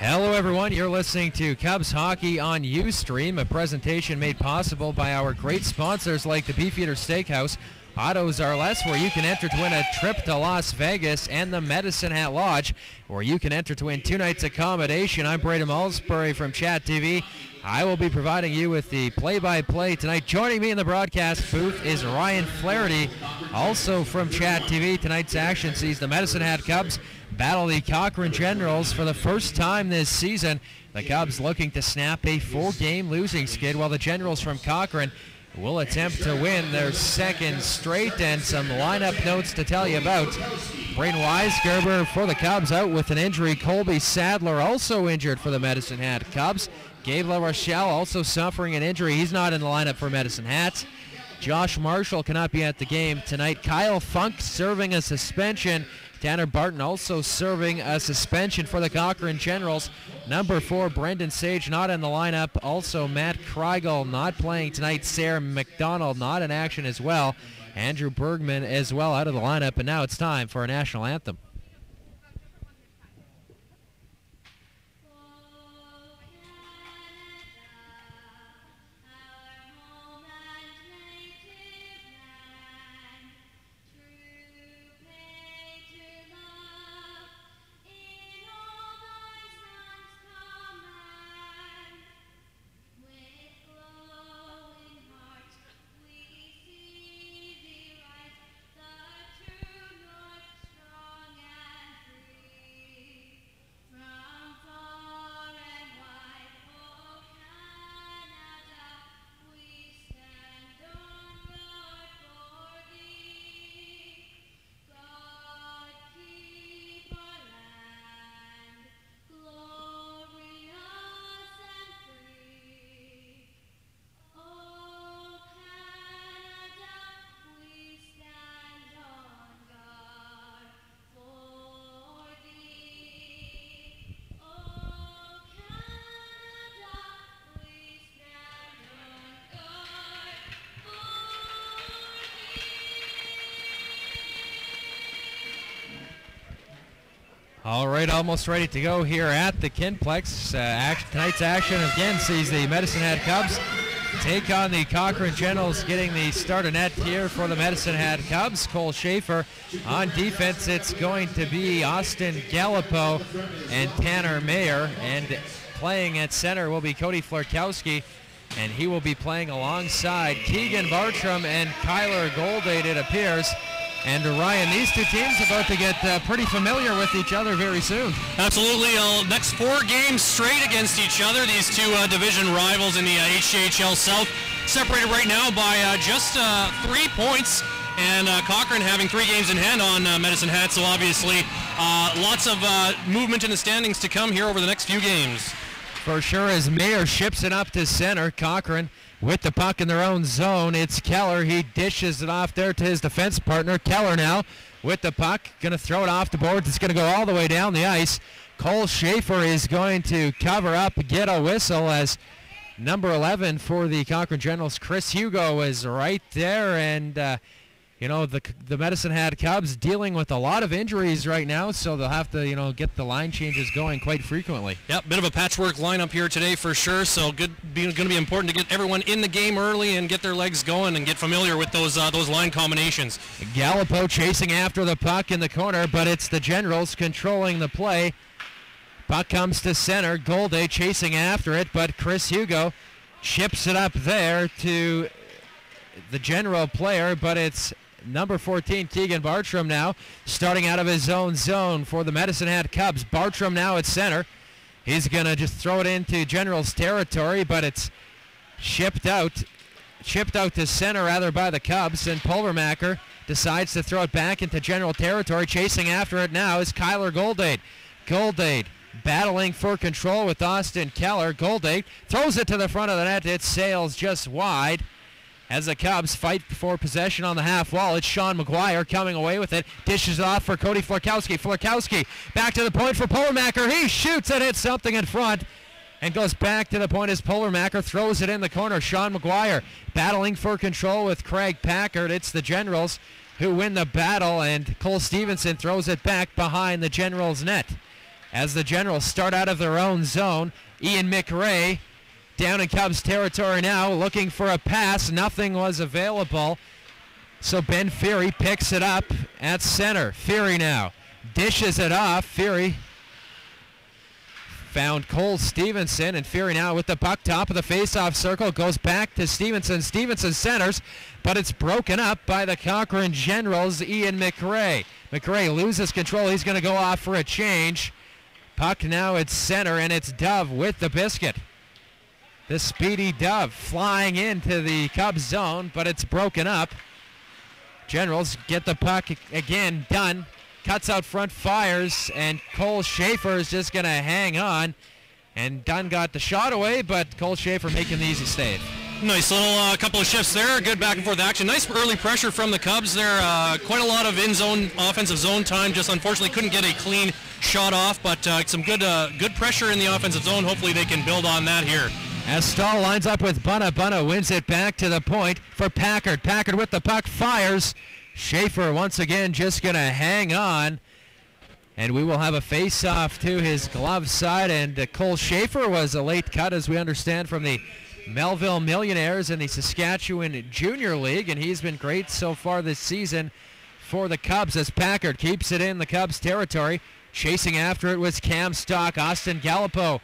Hello everyone, you're listening to Cubs Hockey on Ustream, a presentation made possible by our great sponsors like the Beefeater Steakhouse, Otto's R Less, where you can enter to win a trip to Las Vegas, and the Medicine Hat Lodge, where you can enter to win 2 nights accommodation. I'm Braden Malsbury from Chat TV. I will be providing you with the play-by-play tonight. Joining me in the broadcast booth is Ryan Flaherty, also from Chat TV. Tonight's action sees the Medicine Hat Cubs battle the Cochrane Generals for the first time this season. The Cubs looking to snap a 4-game losing skid, while the Generals from Cochrane will attempt to win their second straight. And some lineup notes to tell you about. Braden Weisgerber for the Cubs out with an injury. Colby Sadler also injured for the Medicine Hat Cubs. Gabe LaRochelle also suffering an injury. He's not in the lineup for Medicine Hat. Josh Marshall cannot be at the game tonight. Kyle Funk serving a suspension. Tanner Barton also serving a suspension for the Cochrane Generals. Number 4, Brendan Sage not in the lineup. Also Matt Kreigel not playing tonight. Sarah McDonald not in action as well. Andrew Bergman as well out of the lineup. And now it's time for a national anthem. All right, almost ready to go here at the Kinplex. Tonight's action again sees the Medicine Hat Cubs take on the Cochrane Generals. Getting the start of net here for the Medicine Hat Cubs. Cole Schaefer on defense. It's going to be Austin Gallipo and Tanner Mayer. And playing at center will be Cody Florkowski. And he will be playing alongside Keegan Bartram and Kyler Goldade, it appears. And Ryan, these two teams are about to get pretty familiar with each other very soon. Absolutely. Next 4 games straight against each other. These two division rivals in the HCHL South, separated right now by just 3 points. And Cochrane having 3 games in hand on Medicine Hat. So obviously lots of movement in the standings to come here over the next few games. For sure, as Mayer ships it up to center. Cochrane with the puck in their own zone. It's Keller. He dishes it off there to his defense partner. Keller now with the puck. Going to throw it off the boards. It's going to go all the way down the ice. Cole Schaefer is going to cover up, get a whistle, as number 11 for the Cochrane Generals, Chris Hugo, is right there. And you know, the Medicine Hat Cubs dealing with a lot of injuries right now, so they'll have to, you know, get the line changes going quite frequently. Yep, bit of a patchwork lineup here today for sure, so going to be important to get everyone in the game early and get their legs going and get familiar with those line combinations. Gallipo chasing after the puck in the corner, but it's the Generals controlling the play. Puck comes to center. Goldade chasing after it, but Chris Hugo chips it up there to the General player, but it's number 14, Keegan Bartram, now starting out of his own zone for the Medicine Hat Cubs. Bartram now at center. He's going to just throw it into General's territory, but it's chipped out to center rather by the Cubs, and Pulvermacher decides to throw it back into General territory. Chasing after it now is Kyler Goldade. Goldade battling for control with Austin Keller. Goldade throws it to the front of the net. It sails just wide. As the Cubs fight for possession on the half wall, it's Sean McGuire coming away with it. Dishes it off for Cody Florkowski. Florkowski back to the point for Pulvermacher. He shoots and hits something in front and goes back to the point as Pulvermacher throws it in the corner. Sean McGuire battling for control with Craig Packard. It's the Generals who win the battle, and Cole Stevenson throws it back behind the Generals' net. as the Generals start out of their own zone. Ian McRae down in Cubs territory now, looking for a pass. Nothing was available. So Ben Fury picks it up at center. Fury now dishes it off. Fury found Cole Stevenson, and Fury now with the puck, top of the face-off circle, goes back to Stevenson. Stevenson centers, but it's broken up by the Cochrane Generals, Ian McRae. McRae loses control. He's going to go off for a change. Puck now at center, and it's Dove with the biscuit. The speedy Dove flying into the Cubs zone, but it's broken up. Generals get the puck again. Dunn cuts out front, fires, and Cole Schaefer is just going to hang on. And Dunn got the shot away, but Cole Schaefer making the easy save. Nice little couple of shifts there. Good back and forth action. Nice early pressure from the Cubs there. Quite a lot of in-zone, offensive zone time. Just unfortunately couldn't get a clean shot off, but some good pressure in the offensive zone. Hopefully they can build on that here. As Stahl lines up with Bunna. Bunna wins it back to the point for Packard. Packard with the puck, fires. Schaefer once again just going to hang on. And we will have a face-off to his glove side. And Cole Schaefer was a late cut, as we understand, from the Melville Millionaires in the Saskatchewan Junior League. And he's been great so far this season for the Cubs as Packard keeps it in the Cubs territory. Chasing after it was Cam Stock. Austin Gallipo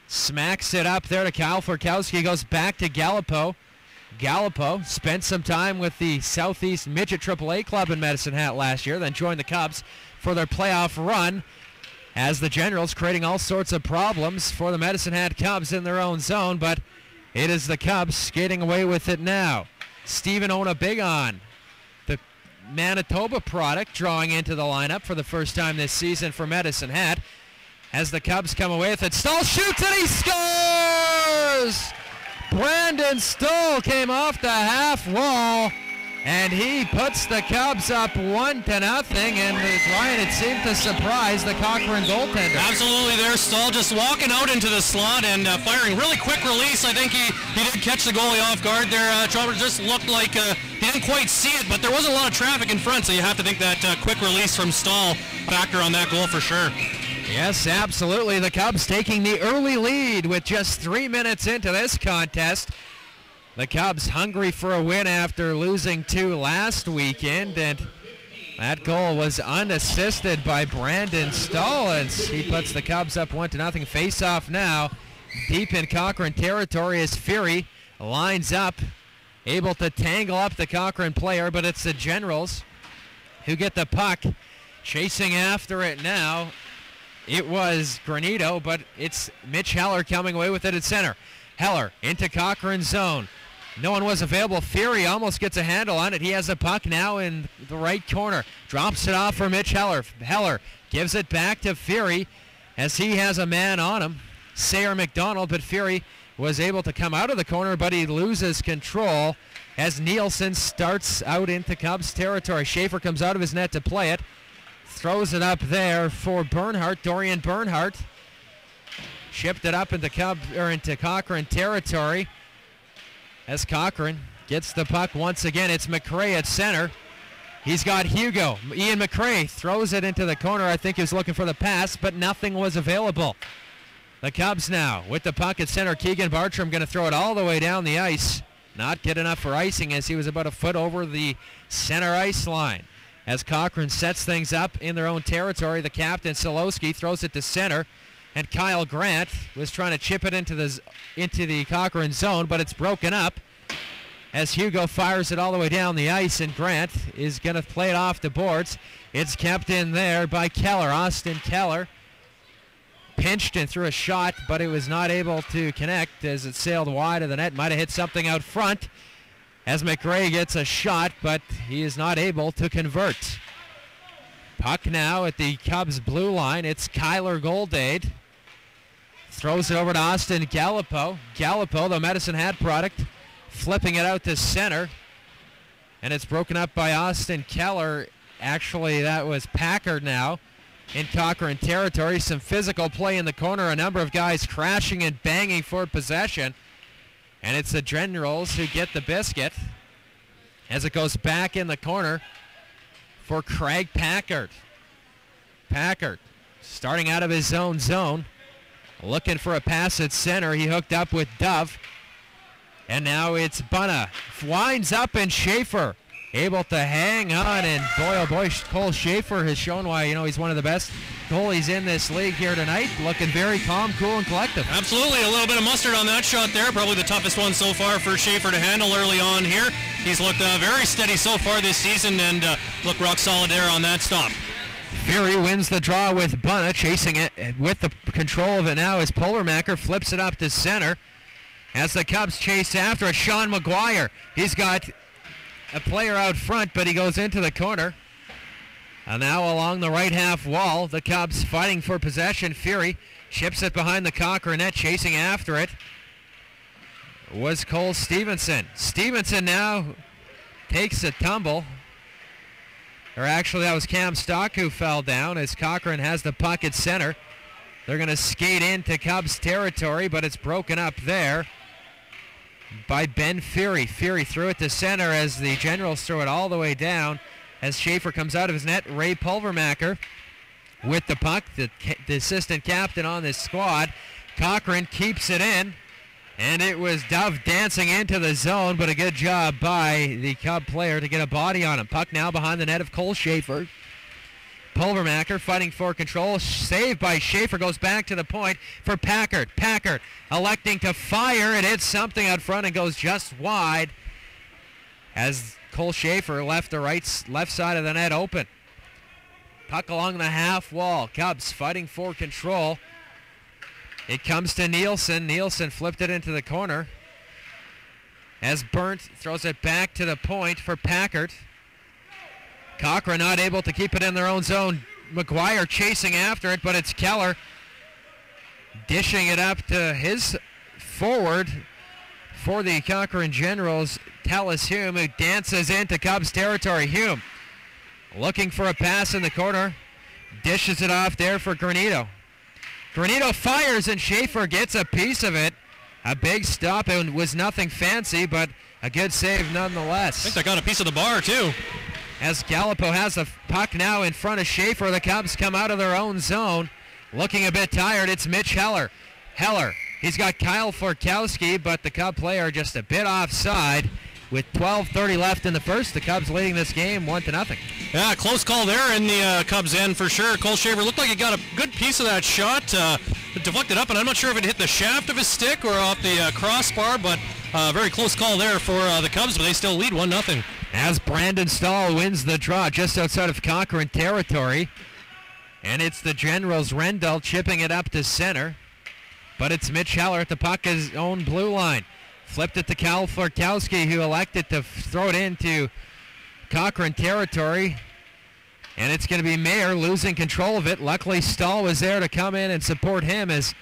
smacks it up there to Kyle Furkowski. Goes back to Gallipo. Gallipo spent some time with the Southeast Midget AAA club in Medicine Hat last year, then joined the Cubs for their playoff run as the Generals creating all sorts of problems for the Medicine Hat Cubs in their own zone, but it is the Cubs skating away with it now. Stephen Onabigon, the Manitoba product, drawing into the lineup for the first time this season for Medicine Hat as the Cubs come away with it. Stahl shoots and he scores! Brandon Stahl came off the half wall, and he puts the Cubs up 1-0, and Ryan, it seemed to surprise the Cochrane goaltender. Absolutely there, Stahl just walking out into the slot and firing really quick release. I think he did catch the goalie off guard there. Trevor just looked like he didn't quite see it, but there was a lot of traffic in front, so you have to think that quick release from Stahl factor on that goal for sure. Yes, absolutely. The Cubs taking the early lead with just 3 minutes into this contest. The Cubs hungry for a win after losing 2 last weekend, and that goal was unassisted by Brandon Stahl as he puts the Cubs up 1-0. Face-off now deep in Cochrane territory as Fury lines up, able to tangle up the Cochrane player, but it's the Generals who get the puck. Chasing after it now. It was Granito, but it's Mitch Heller coming away with it at center. Heller into Cochrane zone. No one was available. Fury almost gets a handle on it. He has the puck now in the right corner. Drops it off for Mitch Heller. Heller gives it back to Fury as he has a man on him. Sayer McDonald, but Fury was able to come out of the corner, but he loses control as Nielsen starts out into Cubs territory. Schaefer comes out of his net to play it. Throws it up there for Bernhardt, Dorian Bernhardt. Shipped it up into Cochrane territory as Cochrane gets the puck once again. It's McRae at center. He's got Hugo. Ian McRae throws it into the corner. I think he was looking for the pass, but nothing was available. The Cubs now with the puck at center. Keegan Bartram going to throw it all the way down the ice. Not good enough for icing as he was about a foot over the center ice line. As Cochrane sets things up in their own territory, the captain, Solowski, throws it to center, and Kyle Grant was trying to chip it into the Cochrane zone, but it's broken up as Hugo fires it all the way down the ice, and Grant is going to play it off the boards. It's kept in there by Keller, Austin Keller. Pinched and threw a shot, but it was not able to connect as it sailed wide of the net. Might have hit something out front. As McRae gets a shot, but he is not able to convert. Puck now at the Cubs blue line. It's Kyler Goldade. Throws it over to Austin Gallipo. Gallipo, the Medicine Hat product, flipping it out to center. And it's broken up by Austin Keller. Actually, that was Packard now in Cochrane territory. Some physical play in the corner. A number of guys crashing and banging for possession. And it's the Generals who get the biscuit as it goes back in the corner for Craig Packard. Packard starting out of his own zone. Looking for a pass at center. He hooked up with Dove. And now it's Bunna. Winds up, and Schaefer able to hang on. And boy, oh boy, Cole Schaefer has shown why, he's one of the best goalies in this league here tonight. Looking very calm, cool, and collective. Absolutely. A little bit of mustard on that shot there. Probably the toughest one so far for Schaefer to handle early on here. He's looked very steady so far this season and looked rock solid there on that stop. Fury wins the draw with Bunna, chasing it with the control of it now as Pulvermacher flips it up to center. As the Cubs chase after it, Sean McGuire. He's got a player out front, but he goes into the corner. And now along the right half wall, the Cubs fighting for possession. Fury ships it behind the Cochrane net, chasing after it was Cole Stevenson. Stevenson now takes a tumble. Or actually, that was Cam Stock who fell down as Cochrane has the puck at center. They're going to skate into Cubs territory, but it's broken up there by Ben Fury. Fury threw it to center as the Generals throw it all the way down. As Schaefer comes out of his net, Ray Pulvermacher with the puck, the assistant captain on this squad. Cochrane keeps it in, and it was Dove dancing into the zone, but a good job by the Cub player to get a body on him. Puck now behind the net of Cole Schaefer. Pulvermacher fighting for control. Saved by Schaefer. Goes back to the point for Packard. Packard electing to fire. It hits something out front and goes just wide as Cole Schaefer left the left side of the net open. Puck along the half wall. Cubs fighting for control. It comes to Nielsen. Nielsen flipped it into the corner as Burnt throws it back to the point for Packard. Cochrane not able to keep it in their own zone. McGuire chasing after it, but it's Keller dishing it up to his forward for the Cochrane Generals, Tallis Hume, who dances into Cubs territory. Hume looking for a pass in the corner. Dishes it off there for Granito. Granito fires and Schaefer gets a piece of it. A big stop. It was nothing fancy, but a good save nonetheless. I think they got a piece of the bar, too. As Gallipo has the puck now in front of Schaefer, the Cubs come out of their own zone. Looking a bit tired, it's Mitch Heller. Heller, he's got Kyle Forkowski, but the Cub player just a bit offside. With 12:30 left in the first, the Cubs leading this game 1-0. Yeah, close call there in the Cubs end for sure. Cole Schaefer looked like he got a good piece of that shot. It deflected up, and I'm not sure if it hit the shaft of his stick or off the crossbar, but very close call there for the Cubs, but they still lead 1-0. As Brandon Stahl wins the draw just outside of Cochrane territory. And it's the Generals. Rendell chipping it up to center. But it's Mitch Heller at the puck's own blue line. Flipped it to Kyle Forkowski, who elected to throw it into Cochrane territory. And it's going to be Mayer losing control of it. Luckily, Stahl was there to come in and support him as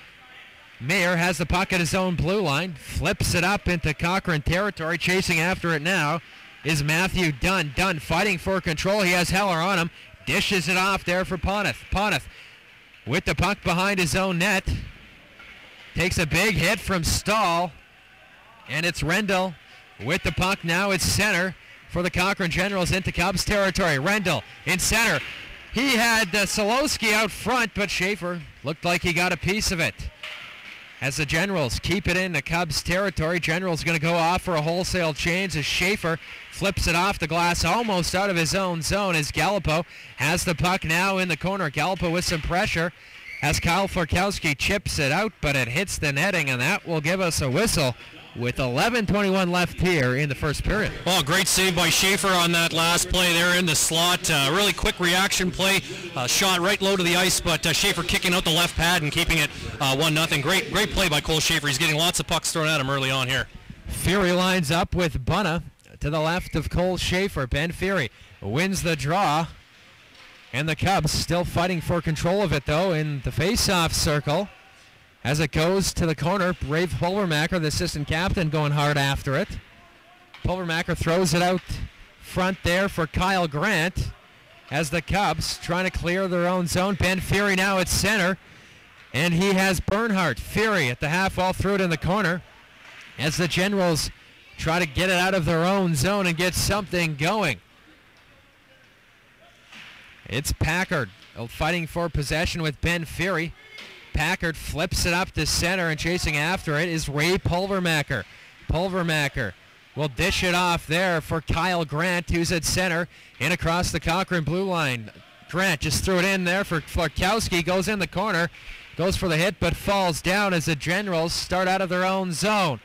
Mayer has the puck at his own blue line. Flips it up into Cochrane territory. Chasing after it now is Matthew Dunn. Dunn fighting for control. He has Heller on him. Dishes it off there for Poneth. Poneth with the puck behind his own net. Takes a big hit from Stahl. And it's Rendell with the puck now. It's center for the Cochrane Generals into Cubs territory. Rendell in center. He had Solowski out front, but Schaefer looked like he got a piece of it. As the Generals keep it in the Cubs territory, Generals going to go off for a wholesale change as Schaefer flips it off the glass almost out of his own zone as Gallipo has the puck now in the corner. Gallipo with some pressure as Kyle Forkowski chips it out, but it hits the netting, and that will give us a whistle with 11:21 left here in the first period. Oh, great save by Schaefer on that last play there in the slot. Really quick reaction play. Shot right low to the ice, but Schaefer kicking out the left pad and keeping it 1-0. Great play by Cole Schaefer. He's getting lots of pucks thrown at him early on here. Fury lines up with Bunna to the left of Cole Schaefer. Ben Fury wins the draw. And the Cubs still fighting for control of it, though, in the face-off circle. As it goes to the corner, Ray Pulvermacher, the assistant captain, going hard after it. Pulvermacher throws it out front there for Kyle Grant as the Cubs trying to clear their own zone. Ben Fury now at center, and he has Bernhardt. Fury at the half wall, threw it in the corner as the Generals try to get it out of their own zone and get something going. It's Packard fighting for possession with Ben Fury. Packard flips it up to center, and chasing after it is Ray Pulvermacher. Pulvermacher will dish it off there for Kyle Grant, who's at center, in across the Cochrane blue line. Grant just threw it in there for Florkowski, goes in the corner, goes for the hit, but falls down as the Generals start out of their own zone.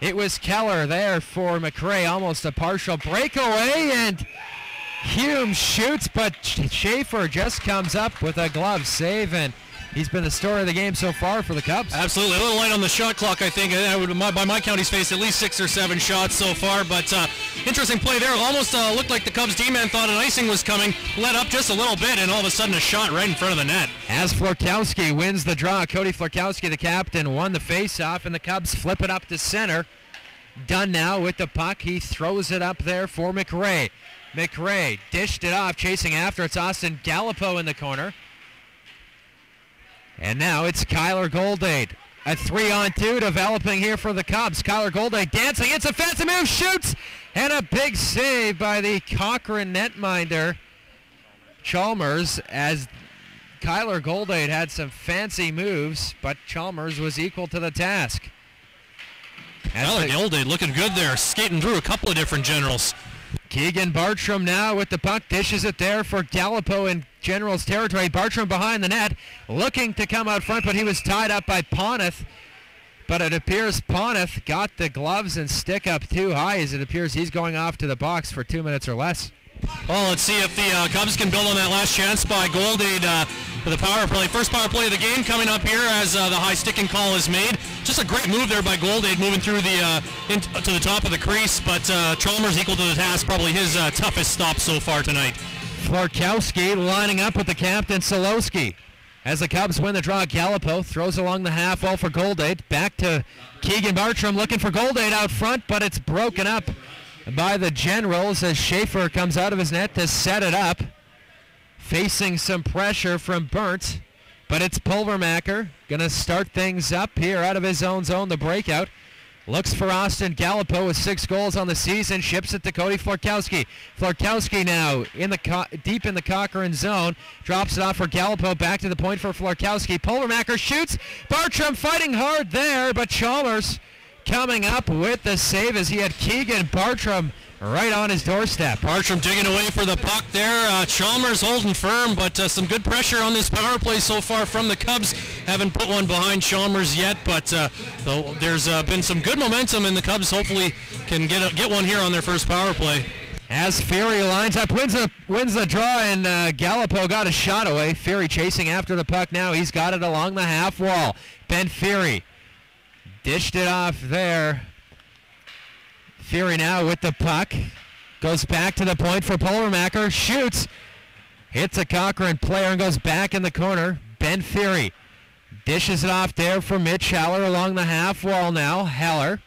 It was Keller there for McRae, almost a partial breakaway, and Hume shoots, but Schaefer just comes up with a glove save, and he's been the story of the game so far for the Cubs. Absolutely. A little light on the shot clock, I think. By my count, he's faced at least 6 or 7 shots so far, but interesting play there. Almost looked like the Cubs D-man thought an icing was coming, let up just a little bit, and all of a sudden a shot right in front of the net. As Florkowski wins the draw, Cody Florkowski, the captain, won the face-off, and the Cubs flip it up to center. Dunn now with the puck. He throws it up there for McRae. McRae dished it off, chasing after. It's Austin Gallipo in the corner. And now it's Kyler Goldade. A 3-on-2 developing here for the Cubs. Kyler Goldade dancing. It's a fancy move. Shoots. And a big save by the Cochrane netminder, Chalmers, as Kyler Goldade had some fancy moves, but Chalmers was equal to the task. Kyler Goldade looking good there, skating through a couple of different Generals. Keegan Bartram now with the puck, dishes it there for Gallipo in Generals territory. Bartram behind the net, looking to come out front, but he was tied up by Poneth. But it appears Poneth got the gloves and stick up too high, as it appears he's going off to the box for 2 minutes or less. Well, let's see if the Cubs can build on that last chance by Goldade for the power play. First power play of the game coming up here as the high sticking call is made. Just a great move there by Goldade, moving through to the top of the crease, but Chalmers equal to the task, probably his toughest stop so far tonight. Florkowski lining up with the captain, Solowski. As the Cubs win the draw, Gallipo throws along the half wall for Goldade. Back to Keegan Bartram looking for Goldade out front, but it's broken up by the Generals as Schaefer comes out of his net to set it up. Facing some pressure from Burnt, but it's Pulvermacher going to start things up here out of his own zone, the breakout. Looks for Austin Gallipo with 6 goals on the season, ships it to Cody Florkowski. Florkowski now deep in the Cochrane zone, drops it off for Gallipo, back to the point for Florkowski. Pulvermacher shoots, Bartram fighting hard there, but Chalmers coming up with the save as he had Keegan Bartram right on his doorstep. Bartram digging away for the puck there. Chalmers holding firm, but some good pressure on this power play so far from the Cubs. Haven't put one behind Chalmers yet, but there's been some good momentum, and the Cubs hopefully can get one here on their first power play. As Fury lines up, wins the draw, and Gallipo got a shot away. Fury chasing after the puck now. He's got it along the half wall. Ben Fury dished it off there. Fury now with the puck. Goes back to the point for Pulvermacher. Shoots. Hits a Cochrane player and goes back in the corner. Ben Fury dishes it off there for Mitch Heller along the half wall now. Heller.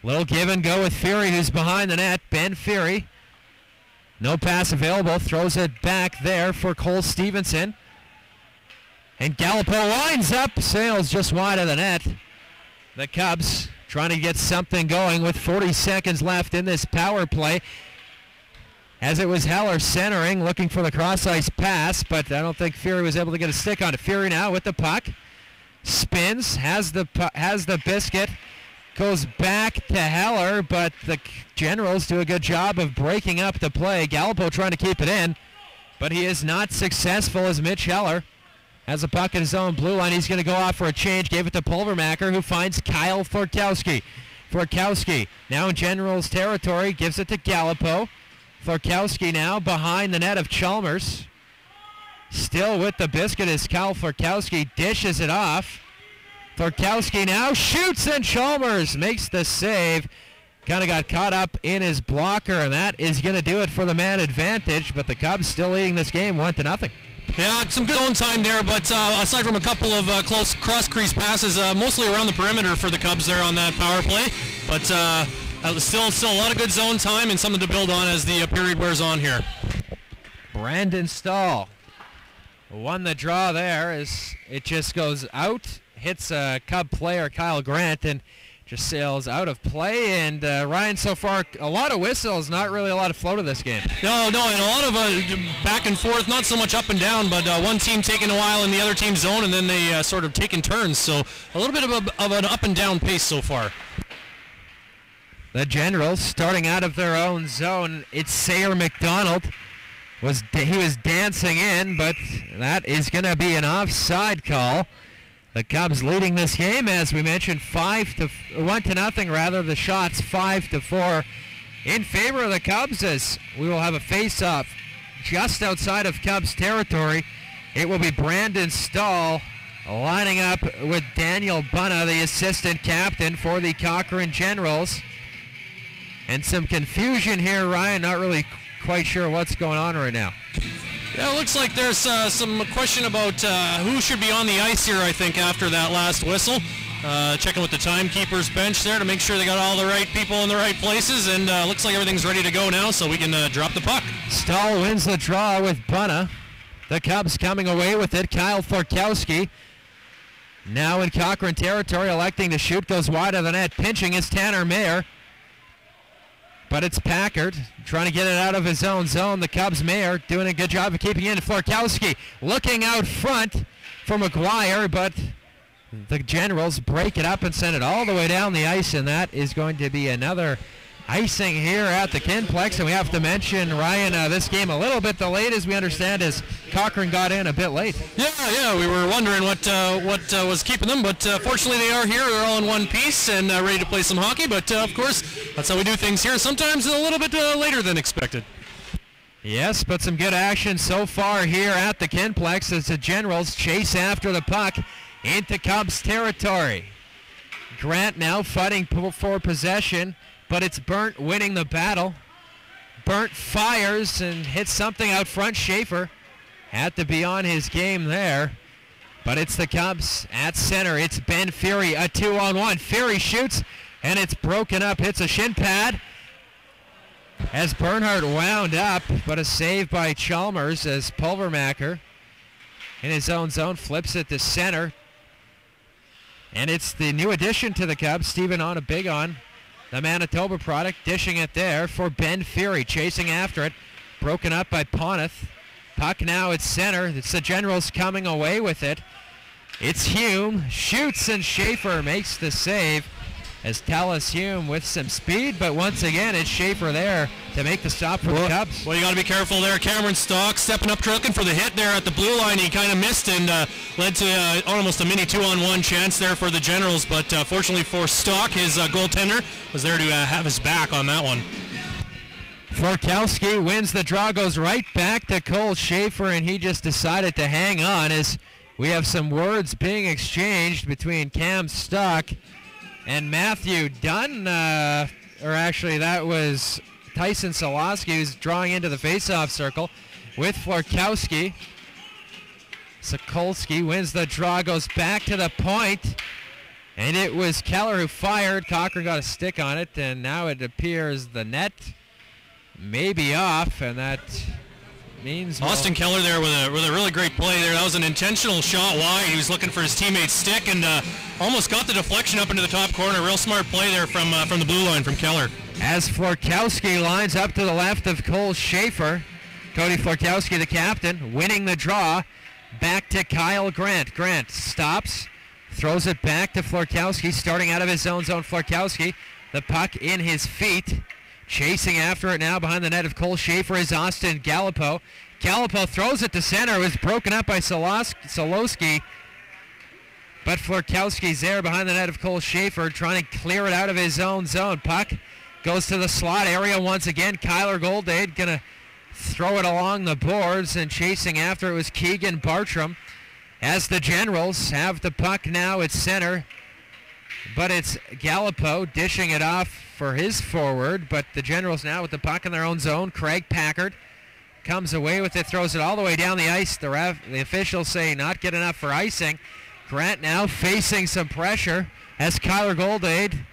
Little give and go with Fury, who's behind the net. Ben Fury. No pass available. Throws it back there for Cole Stevenson. And Gallipo lines up. Sails just wide of the net. The Cubs trying to get something going with 40 seconds left in this power play. As it was Heller centering, looking for the cross-ice pass, but I don't think Fury was able to get a stick on it. Fury now with the puck. Spins, has the biscuit, goes back to Heller, but the Generals do a good job of breaking up the play. Gallipo trying to keep it in, but he is not successful as Mitch Heller has a puck in his own blue line. He's going to go off for a change. Gave it to Pulvermacher, who finds Kyle Florkowski. Florkowski now in General's territory. Gives it to Gallipo. Florkowski now behind the net of Chalmers. Still with the biscuit as Kyle Florkowski dishes it off. Florkowski now shoots, and Chalmers makes the save. Kind of got caught up in his blocker, and that is going to do it for the man advantage. But the Cubs still leading this game 1-0. Yeah, some good own time there, but aside from a couple of close cross-crease passes, mostly around the perimeter for the Cubs there on that power play. But still a lot of good zone time and something to build on as the period wears on here. Brandon Stahl won the draw there as it just goes out, hits a Cub player, Kyle Grant, and just sails out of play. And Ryan, so far, a lot of whistles, not really a lot of flow to this game. No, and a lot of back and forth, not so much up and down, but one team taking a while in the other team's zone, and then they sort of taking turns. So a little bit of an up and down pace so far. The Generals starting out of their own zone. It's Sayer McDonald. He was dancing in, but that is going to be an offside call. The Cubs leading this game, as we mentioned, 1-0 rather. The shots 5-4 in favor of the Cubs, as we will have a face-off just outside of Cubs territory. It will be Brandon Stahl lining up with Daniel Bunna, the assistant captain for the Cochrane Generals. And some confusion here, Ryan. Not really quite sure what's going on right now. Yeah, it looks like there's some question about who should be on the ice here, I think, after that last whistle. Checking with the timekeeper's bench there to make sure they got all the right people in the right places, and looks like everything's ready to go now, so we can drop the puck. Stahl wins the draw with Bunna. The Cubs coming away with it. Kyle Florkowski now in Cochrane territory, electing to shoot, goes wide of the net. Pinching is Tanner Mayer. But it's Packard trying to get it out of his own zone. The Cubs' Mayer doing a good job of keeping in. Florkowski looking out front for McGuire, but the Generals break it up and send it all the way down the ice, and that is going to be another icing here at the Kinplex. And we have to mention, Ryan, this game a little bit delayed, as we understand, as Cochrane got in a bit late. Yeah, we were wondering what was keeping them, but fortunately they are here. They're all in one piece and ready to play some hockey, but of course, that's how we do things here. Sometimes a little bit later than expected. Yes, but some good action so far here at the Kinplex as the Generals chase after the puck into Cubs territory. Grant now fighting for possession, but it's Burnt winning the battle. Burnt fires and hits something out front. Schaefer had to be on his game there, but it's the Cubs at center. It's Ben Fury, a 2-on-1. Fury shoots, and it's broken up. Hits a shin pad as Bernhardt wound up, but a save by Chalmers as Pulvermacher in his own zone flips it to center. And it's the new addition to the Cubs, Stephen Onabigon, the Manitoba product, dishing it there for Ben Fury, chasing after it. Broken up by Poneth. Puck now at center. It's the Generals coming away with it. It's Hume, shoots, and Schaefer makes the save as Tallis Hume with some speed, but once again it's Schaefer there to make the stop for the Cubs. Well, you got to be careful there. Cameron Stock stepping up, looking for the hit there at the blue line. He kind of missed and led to almost a mini 2-on-1 chance there for the Generals, but fortunately for Stock, his goaltender was there to have his back on that one. Florkowski wins the draw, goes right back to Cole Schaefer, and he just decided to hang on as we have some words being exchanged between Cam Stock and Matthew Dunn, or actually that was Tyson Soloski, who's drawing into the face-off circle with Florkowski. Sokolski wins the draw, goes back to the point, and it was Keller who fired. Cochrane got a stick on it, and now it appears the net may be off, and that means Austin Keller there with a really great play there. That was an intentional shot wide. He was looking for his teammate's stick and almost got the deflection up into the top corner. Real smart play there from the blue line from Keller. As Florkowski lines up to the left of Cole Schaefer, Cody Florkowski, the captain, winning the draw. Back to Kyle Grant. Grant stops, throws it back to Florkowski, starting out of his own zone. Florkowski, the puck in his feet. Chasing after it now behind the net of Cole Schaefer is Austin Gallipo. Gallipo throws it to center. It was broken up by Soloski. But Florkowski's there behind the net of Cole Schaefer trying to clear it out of his own zone. Puck goes to the slot area once again. Kyler Goldade going to throw it along the boards, and chasing after it was Keegan Bartram. As the Generals have the puck now at center. But it's Gallipo dishing it off for his forward, but the Generals now with the puck in their own zone. Craig Packard comes away with it, throws it all the way down the ice. The officials say not good enough for icing. Grant now facing some pressure as Kyler Goldade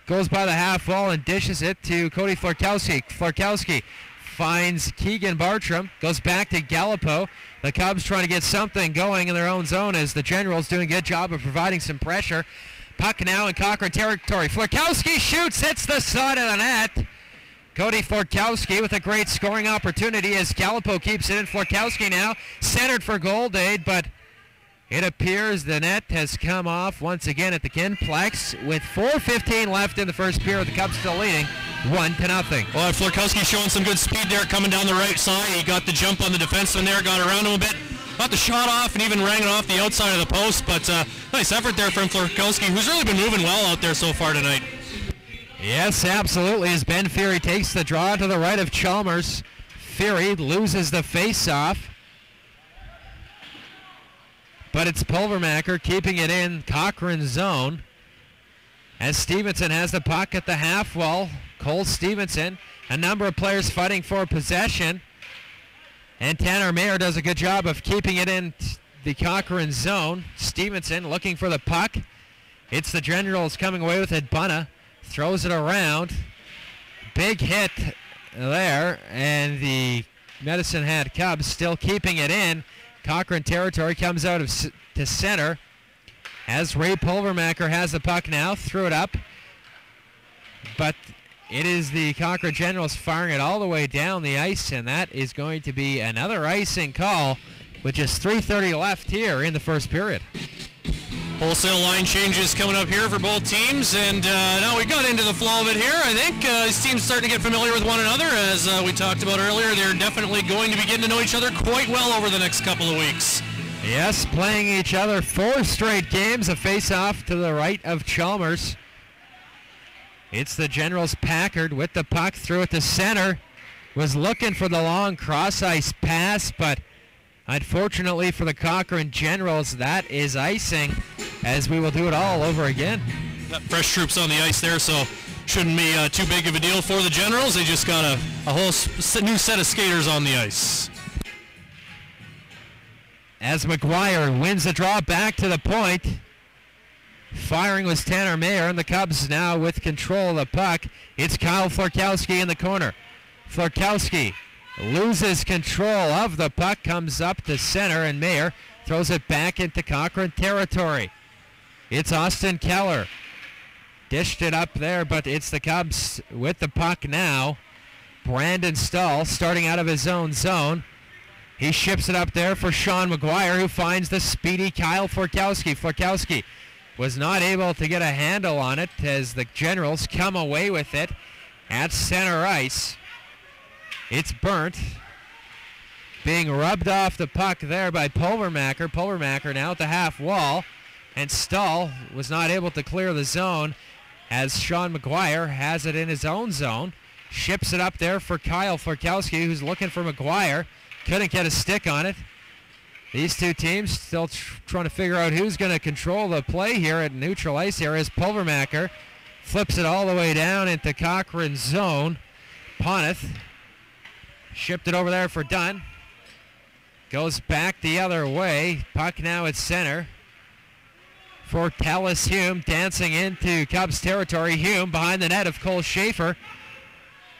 goes by the half wall and dishes it to Cody Florkowski. Florkowski finds Keegan Bartram, goes back to Gallipo. The Cubs trying to get something going in their own zone as the Generals doing a good job of providing some pressure. Puck now in Cochrane territory. Florkowski shoots, hits the side of the net. Cody Florkowski with a great scoring opportunity as Calipo keeps it in. Florkowski now centered for Goldade, but it appears the net has come off once again at the Kinplex with 4:15 left in the first period. The Cubs still leading 1-0. Well, Florkowski showing some good speed there coming down the right side. He got the jump on the defenseman there, got around him a bit, got the shot off, and even rang it off the outside of the post. But nice effort there from Florkowski, who's really been moving well out there so far tonight. Yes, absolutely, as Ben Fury takes the draw to the right of Chalmers. Fury loses the face-off, but it's Pulvermacher keeping it in Cochrane zone as Stevenson has the puck at the half wall. Cole Stevenson, a number of players fighting for possession, and Tanner Mayer does a good job of keeping it in the Cochrane zone. Stevenson looking for the puck. It's the Generals coming away with it. Bunna throws it around. Big hit there, and the Medicine Hat Cubs still keeping it in. Cochrane territory, comes out to center as Ray Pulvermacher has the puck now. Threw it up, but it is the Cochrane Generals firing it all the way down the ice, and that is going to be another icing call with just 3:30 left here in the first period. Wholesale line changes coming up here for both teams, and now we got into the flow of it here. I think these teams starting to get familiar with one another. As we talked about earlier, they're definitely going to be getting to know each other quite well over the next couple of weeks. Yes, playing each other 4 straight games. A face-off to the right of Chalmers. It's the Generals Packard with the puck, threw it to center. Was looking for the long cross-ice pass, but unfortunately for the Cochrane Generals, that is icing, as we will do it all over again. Fresh troops on the ice there, so shouldn't be too big of a deal for the Generals. They just got a whole new set of skaters on the ice. As McGuire wins the draw back to the point. Firing was Tanner Mayer, and the Cubs now with control of the puck. It's Kyle Florkowski in the corner. Florkowski loses control of the puck, comes up to center, and Mayer throws it back into Cochrane territory. It's Austin Keller. Dished it up there, but it's the Cubs with the puck now. Brandon Stahl starting out of his own zone. He ships it up there for Sean McGuire, who finds the speedy Kyle Florkowski. Florkowski was not able to get a handle on it as the Generals come away with it at center ice. It's Burnt being rubbed off the puck there by Pulvermacher. Pulvermacher now at the half wall, and Stahl was not able to clear the zone as Sean McGuire has it in his own zone. Ships it up there for Kyle Florkowski, who's looking for McGuire. Couldn't get a stick on it. These two teams still trying to figure out who's going to control the play here at neutral ice here as Pulvermacher flips it all the way down into Cochrane zone. Poneth shipped it over there for Dunn. Goes back the other way. Puck now at center for Tallis Hume, dancing into Cubs territory. Hume behind the net of Cole Schaefer.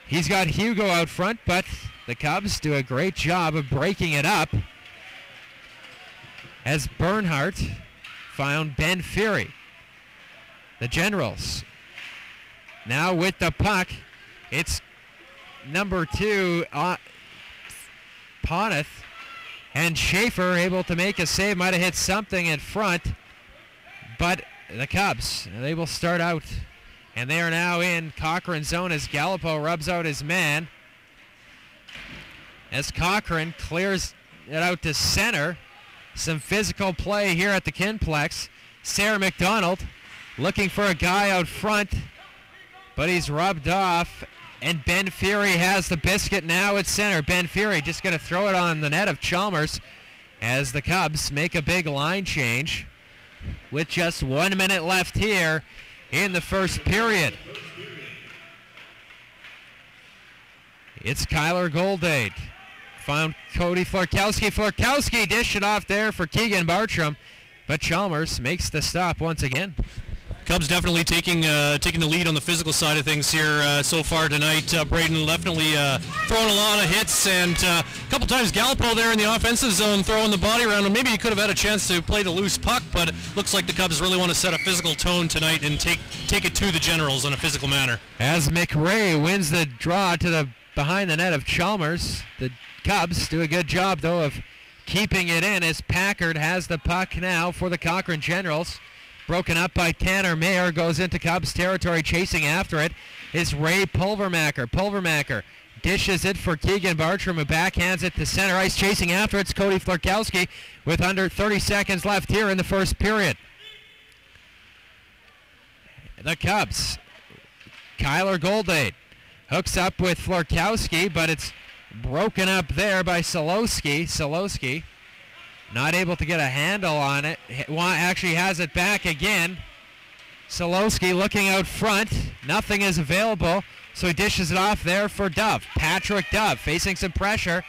He's got Hugo out front, but the Cubs do a great job of breaking it up as Bernhardt found Ben Fury. The Generals now with the puck. It's number 2, Poneth, and Schaefer able to make a save. Might have hit something in front, but the Cubs, they will start out, and they are now in Cochrane zone as Gallipo rubs out his man. As Cochrane clears it out to center. Some physical play here at the Kinplex. Sarah McDonald looking for a guy out front, but he's rubbed off, and Ben Fury has the biscuit now at center. Ben Fury just going to throw it on the net of Chalmers as the Cubs make a big line change with just 1 minute left here in the first period. It's Kyler Goldade. Found Cody Florkowski. Florkowski dished it off there for Keegan Bartram, but Chalmers makes the stop once again. Cubs definitely taking the lead on the physical side of things here so far tonight. Braden definitely throwing a lot of hits, and a couple times Gallipo there in the offensive zone throwing the body around him. Maybe he could have had a chance to play the loose puck, but it looks like the Cubs really want to set a physical tone tonight and take it to the Generals in a physical manner. As McRae wins the draw to the behind the net of Chalmers, the Cubs do a good job, though, of keeping it in as Packard has the puck now for the Cochrane Generals. Broken up by Tanner Mayer, goes into Cubs territory, chasing after it is Ray Pulvermacher. Pulvermacher dishes it for Keegan Bartram, who backhands it to center ice. Chasing after it's Cody Florkowski with under 30 seconds left here in the first period. The Cubs, Kyler Goldade hooks up with Florkowski, but it's broken up there by Solowski. Solowski not able to get a handle on it. Actually has it back again. Solowski looking out front. Nothing is available, so he dishes it off there for Dove. Patrick Dove facing some pressure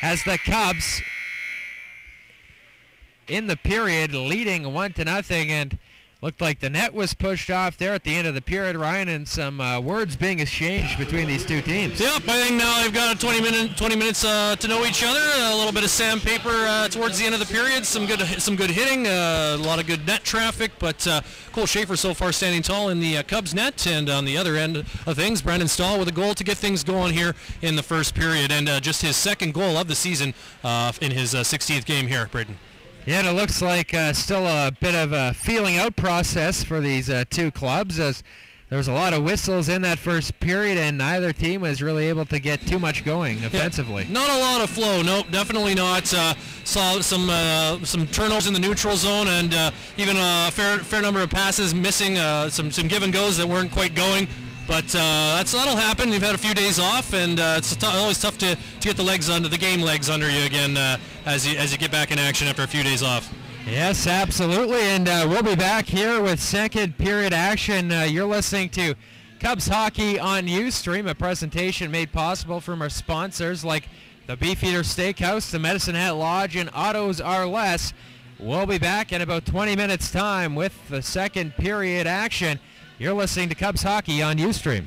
as the Cubs in the period leading 1-0, and looked like the net was pushed off there at the end of the period, Ryan, and some words being exchanged between these two teams. Yep, I think now they've got 20 minutes to know each other. A little bit of sandpaper towards the end of the period. Some good hitting, a lot of good net traffic. But Cole Schaefer so far standing tall in the Cubs net, and on the other end of things, Brandon Stahl with a goal to get things going here in the first period, and just his second goal of the season in his 16th game here, Braden. Yeah, and it looks like still a bit of a feeling out process for these two clubs, as there was a lot of whistles in that first period, and neither team was really able to get too much going offensively. Yeah, not a lot of flow. Nope, definitely not. Saw some turnovers in the neutral zone, and even a fair number of passes missing. Some give and goes that weren't quite going. But that'll happen. You've had a few days off, and it's always tough to get the game legs under you again as you get back in action after a few days off. Yes, absolutely, and we'll be back here with second period action. You're listening to Cubs Hockey on Ustream, a presentation made possible from our sponsors like the Beefeater Steakhouse, the Medicine Hat Lodge, and Autos Are Less. We'll be back in about 20 minutes' time with the second period action. You're listening to Cubs Hockey on Ustream.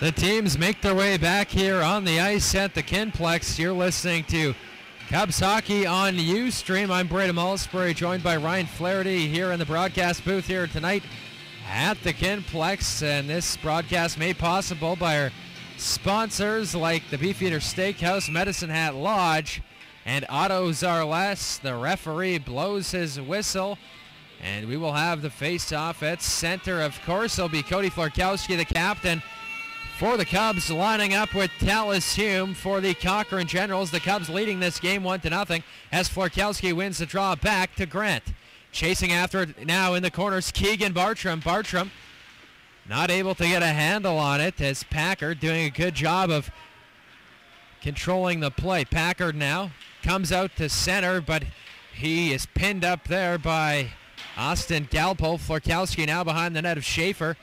The teams make their way back here on the ice at the Kinplex. You're listening to Cubs Hockey on Ustream. I'm Brady Mulsbury, joined by Ryan Flaherty here in the broadcast booth here tonight at the Kinplex. And this broadcast made possible by our sponsors like the Beefeater Steakhouse, Medicine Hat Lodge, and Otto Zarles. The referee blows his whistle, and we will have the face-off at center. Of course, it'll be Cody Florkowski, the captain, for the Cubs, lining up with Tallis Hume for the Cochrane Generals. The Cubs leading this game 1-0 as Florkowski wins the draw back to Grant. Chasing after it now in the corners, Keegan Bartram. Bartram not able to get a handle on it as Packard doing a good job of controlling the play. Packard now comes out to center, but he is pinned up there by Austin Galpo. Florkowski now behind the net of Schaefer.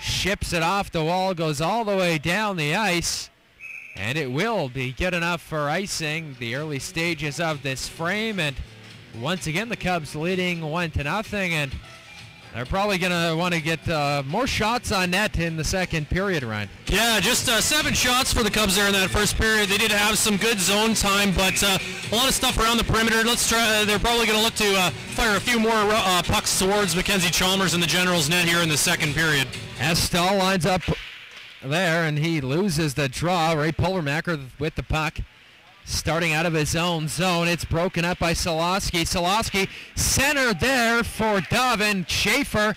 Ships it off the wall, goes all the way down the ice, and it will be good enough for icing. The early stages of this frame, and once again the Cubs leading 1-0, and they're probably going to want to get more shots on net in the second period, Ryan. Yeah, just 7 shots for the Cubs there in that first period. They did have some good zone time, but a lot of stuff around the perimeter. Let's try. They're probably going to look to fire a few more pucks towards Mackenzie Chalmers in the Generals' net here in the second period. As Stahl lines up there, and he loses the draw. Ray Pulvermacher with the puck. Starting out of his own zone, it's broken up by Solowski. Solowski centered there for Dove, and Schaefer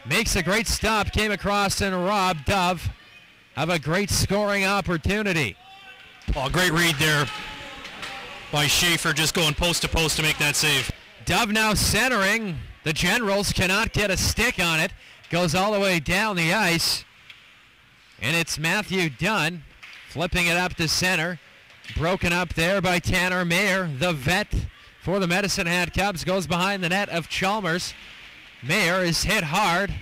makes a great stop, came across and robbed Dove of a great scoring opportunity. Oh, great read there by Schaefer, just going post to post to make that save. Dove now centering. The Generals cannot get a stick on it. Goes all the way down the ice, and it's Matthew Dunn flipping it up to center. Broken up there by Tanner Mayer, the vet for the Medicine Hat Cubs. Goes behind the net of Chalmers. Mayer is hit hard.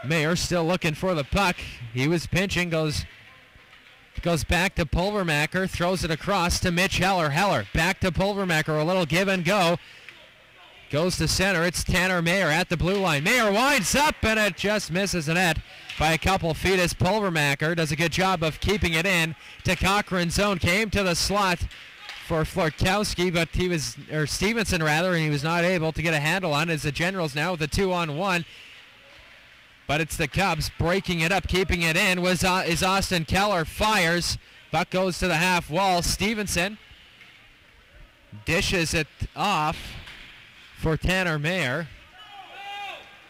Mayer still looking for the puck. He was pinching, goes back to Pulvermacher, throws it across to Mitch Heller. Heller back to Pulvermacher, a little give and go. Goes to center, it's Tanner Mayer at the blue line. Mayer winds up, and it just misses the net by a couple feet as Pulvermacher does a good job of keeping it in to Cochrane's zone. Came to the slot for Florkowski, but Stevenson rather, and he was not able to get a handle on it as the Generals now with a 2-on-1. But it's the Cubs breaking it up, keeping it in is Austin Keller. Fires, puck goes to the half wall. Stevenson dishes it off for Tanner Mayer.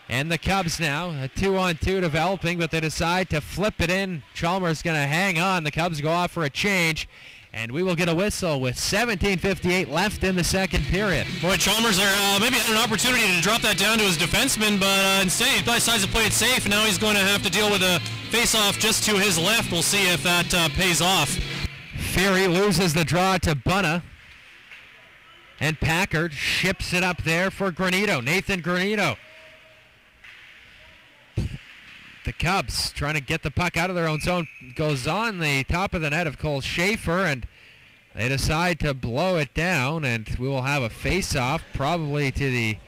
And the Cubs now, a 2-on-2 developing, but they decide to flip it in. Chalmers going to hang on. The Cubs go off for a change, and we will get a whistle with 17:58 left in the second period. Boy, Chalmers there maybe had an opportunity to drop that down to his defenseman, but instead he decides to play it safe, and now he's going to have to deal with a face-off just to his left. We'll see if that pays off. Fury loses the draw to Bunna. And Packard ships it up there for Granito. Nathan Granito. The Cubs trying to get the puck out of their own zone. Goes on the top of the net of Cole Schaefer, and they decide to blow it down, and we will have a face-off probably to the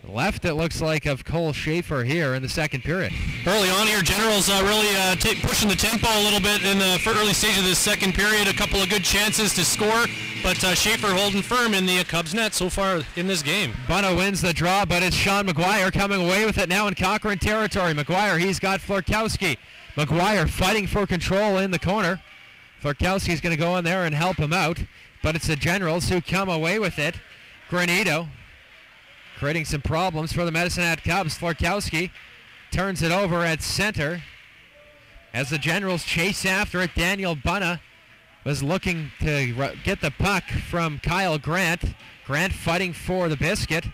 left, it looks like, of Cole Schaefer here in the second period. Early on here, Generals really pushing the tempo a little bit in the early stage of this second period. A couple of good chances to score, but Schaefer holding firm in the Cubs net so far in this game. Bunna wins the draw, but it's Sean McGuire coming away with it now in Cochrane territory. McGuire, he's got Florkowski. McGuire fighting for control in the corner. Florkowski's going to go in there and help him out, but it's the Generals who come away with it. Granito creating some problems for the Medicine Hat Cubs. Florkowski turns it over at center as the Generals chase after it. Daniel Bunna was looking to get the puck from Kyle Grant. Grant fighting for the biscuit.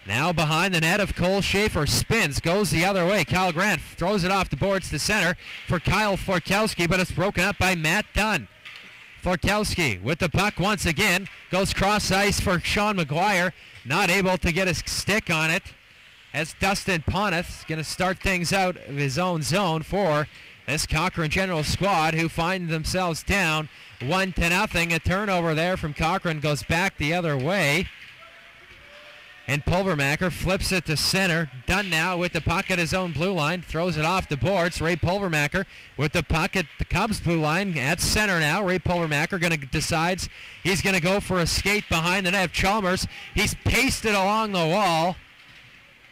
Now behind the net of Cole Schaefer. Spins, goes the other way. Kyle Grant throws it off the boards to center for Kyle Florkowski, but it's broken up by Matt Dunn. Florkowski with the puck once again. Goes cross ice for Sean McGuire. Not able to get a stick on it as Dustin Poneth going to start things out of his own zone for this Cochrane General squad, who find themselves down 1-0. A turnover there from Cochrane goes back the other way. And Pulvermacher flips it to center. Dunn now with the puck at his own blue line. Throws it off the boards. Ray Pulvermacher with the puck at the Cubs blue line at center now. Ray Pulvermacher decides he's going to go for a skate behind the net. Chalmers, he's pasted along the wall.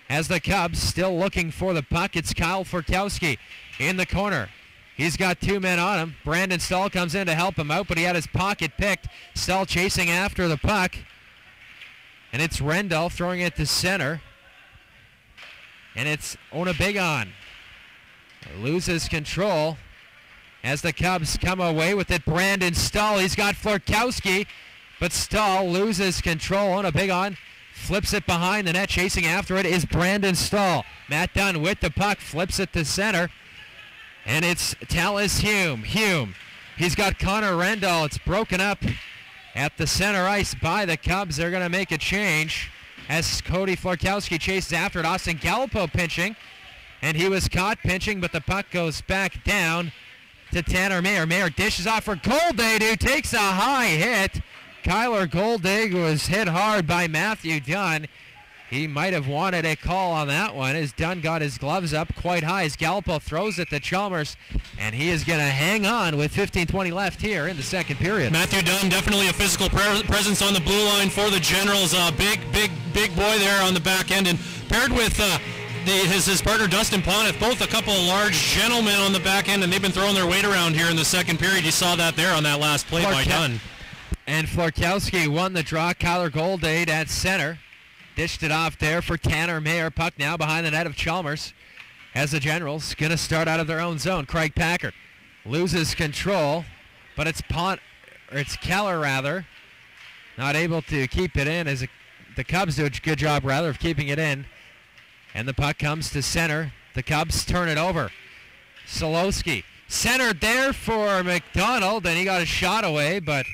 As the Cubs still looking for the puck, it's Kyle Florkowski in the corner. He's got 2 men on him. Brandon Stahl comes in to help him out, but he had his pocket picked. Stahl chasing after the puck. And it's Rendell throwing it to center. And it's Onabigon. Loses control as the Cubs come away with it. Brandon Stahl, he's got Florkowski, but Stahl loses control. Onabigon flips it behind the net. Chasing after it is Brandon Stahl. Matt Dunn with the puck, flips it to center. And it's Tallis Hume. Hume, he's got Connor Rendell. It's broken up at the center ice by the Cubs. They're going to make a change as Cody Florkowski chases after it. Austin Gallipo pinching, and he was caught pinching, but the puck goes back down to Tanner Mayer. Mayer dishes off for Goldig, who takes a high hit. Kyler Goldig was hit hard by Matthew Dunn. He might have wanted a call on that one as Dunn got his gloves up quite high as Gallipo throws it to Chalmers, and he is going to hang on with 15:20 left here in the second period. Matthew Dunn, definitely a physical presence on the blue line for the Generals. Big boy there on the back end, and paired with his partner Dustin Poneth, both a couple of large gentlemen on the back end, and they've been throwing their weight around here in the second period. You saw that there on that last play by Dunn. And Florkowski won the draw. Kyler Goldig at center. Dished it off there for Tanner Mayer. Puck now behind the net of Chalmers as the Generals going to start out of their own zone. Craig Packard loses control, but it's Keller rather, not able to keep it in as the Cubs do a good job rather of keeping it in. And the puck comes to center. The Cubs turn it over. Solowski centered there for McDonald, and he got a shot away, but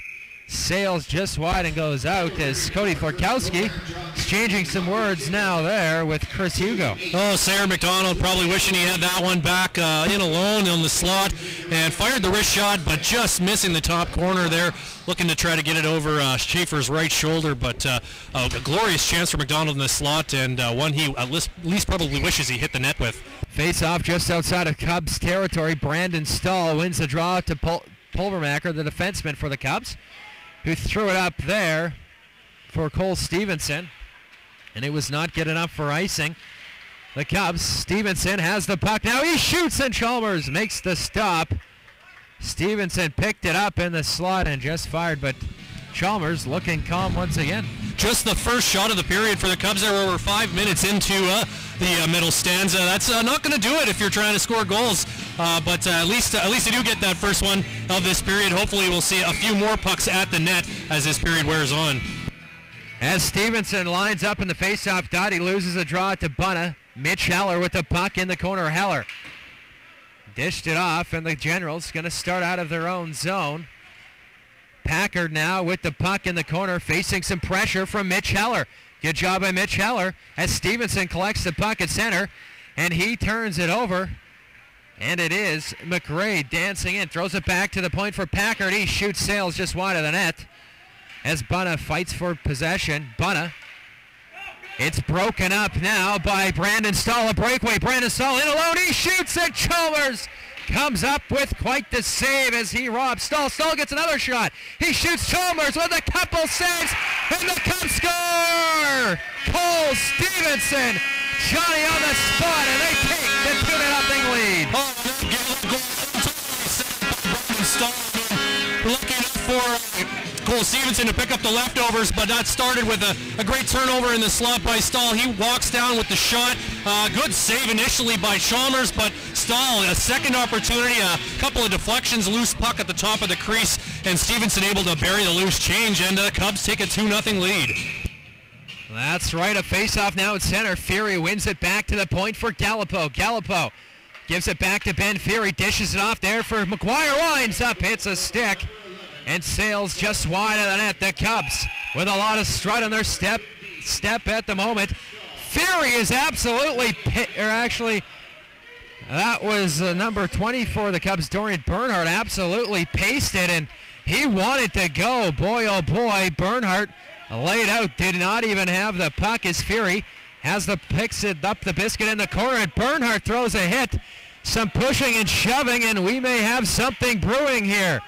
sails just wide and goes out as Cody Florkowski exchanging some words now there with Chris Hugo. Oh, Sarah McDonald probably wishing he had that one back in alone in the slot and fired the wrist shot, but just missing the top corner there, looking to try to get it over Schaefer's right shoulder, but a glorious chance for McDonald in the slot, and one he at least probably wishes he hit the net with. Face off just outside of Cubs territory. Brandon Stahl wins the draw to Pulvermacher, the defenseman for the Cubs, who threw it up there for Cole Stevenson, and it was not good enough for icing. The Cubs, Stevenson has the puck. Now he shoots, and Chalmers makes the stop. Stevenson picked it up in the slot and just fired, but Chalmers looking calm once again. Just the first shot of the period for the Cubs. They're over 5 minutes into the middle stanza. That's not going to do it if you're trying to score goals. But at least you do get that first one of this period. Hopefully we'll see a few more pucks at the net as this period wears on. As Stevenson lines up in the faceoff dot, he loses a draw to Bunna. Mitch Heller with the puck in the corner. Heller dished it off, and the Generals going to start out of their own zone. Packard now with the puck in the corner, facing some pressure from Mitch Heller. Good job by Mitch Heller as Stevenson collects the puck at center, and he turns it over. And it is McRae dancing in, throws it back to the point for Packard. He shoots, sails just wide of the net as Bunna fights for possession. Bunna, it's broken up now by Brandon Stahl. A breakaway, Brandon Stahl in alone. He shoots at Chalmers. Comes up with quite the save as he robs Stahl. Stahl gets another shot. He shoots Chalmers with a couple saves, and the Cubs score! Cole Stevenson, Johnny on the spot, and they take the 2-0 lead. Looking for Cole Stevenson to pick up the leftovers, but that started with a great turnover in the slot by Stahl. He walks down with the shot. Good save initially by Chalmers, but Stahl, a second opportunity, a couple of deflections, loose puck at the top of the crease, and Stevenson able to bury the loose change, and the Cubs take a 2-0 lead. That's right, a face-off now at center. Fury wins it back to the point for Gallipo. Gallipo gives it back to Ben Fury, dishes it off there for McGuire, winds up, hits a stick, and sails just wide of the net. The Cubs with a lot of strut on their step at the moment. Fury is absolutely, that was number 20 for the Cubs, Dorian Bernhardt, absolutely pasted, and he wanted to go. Boy, oh boy, Bernhardt laid out, did not even have the puck as Fury picks it up the biscuit in the corner, and Bernhardt throws a hit. Some pushing and shoving, and we may have something brewing here.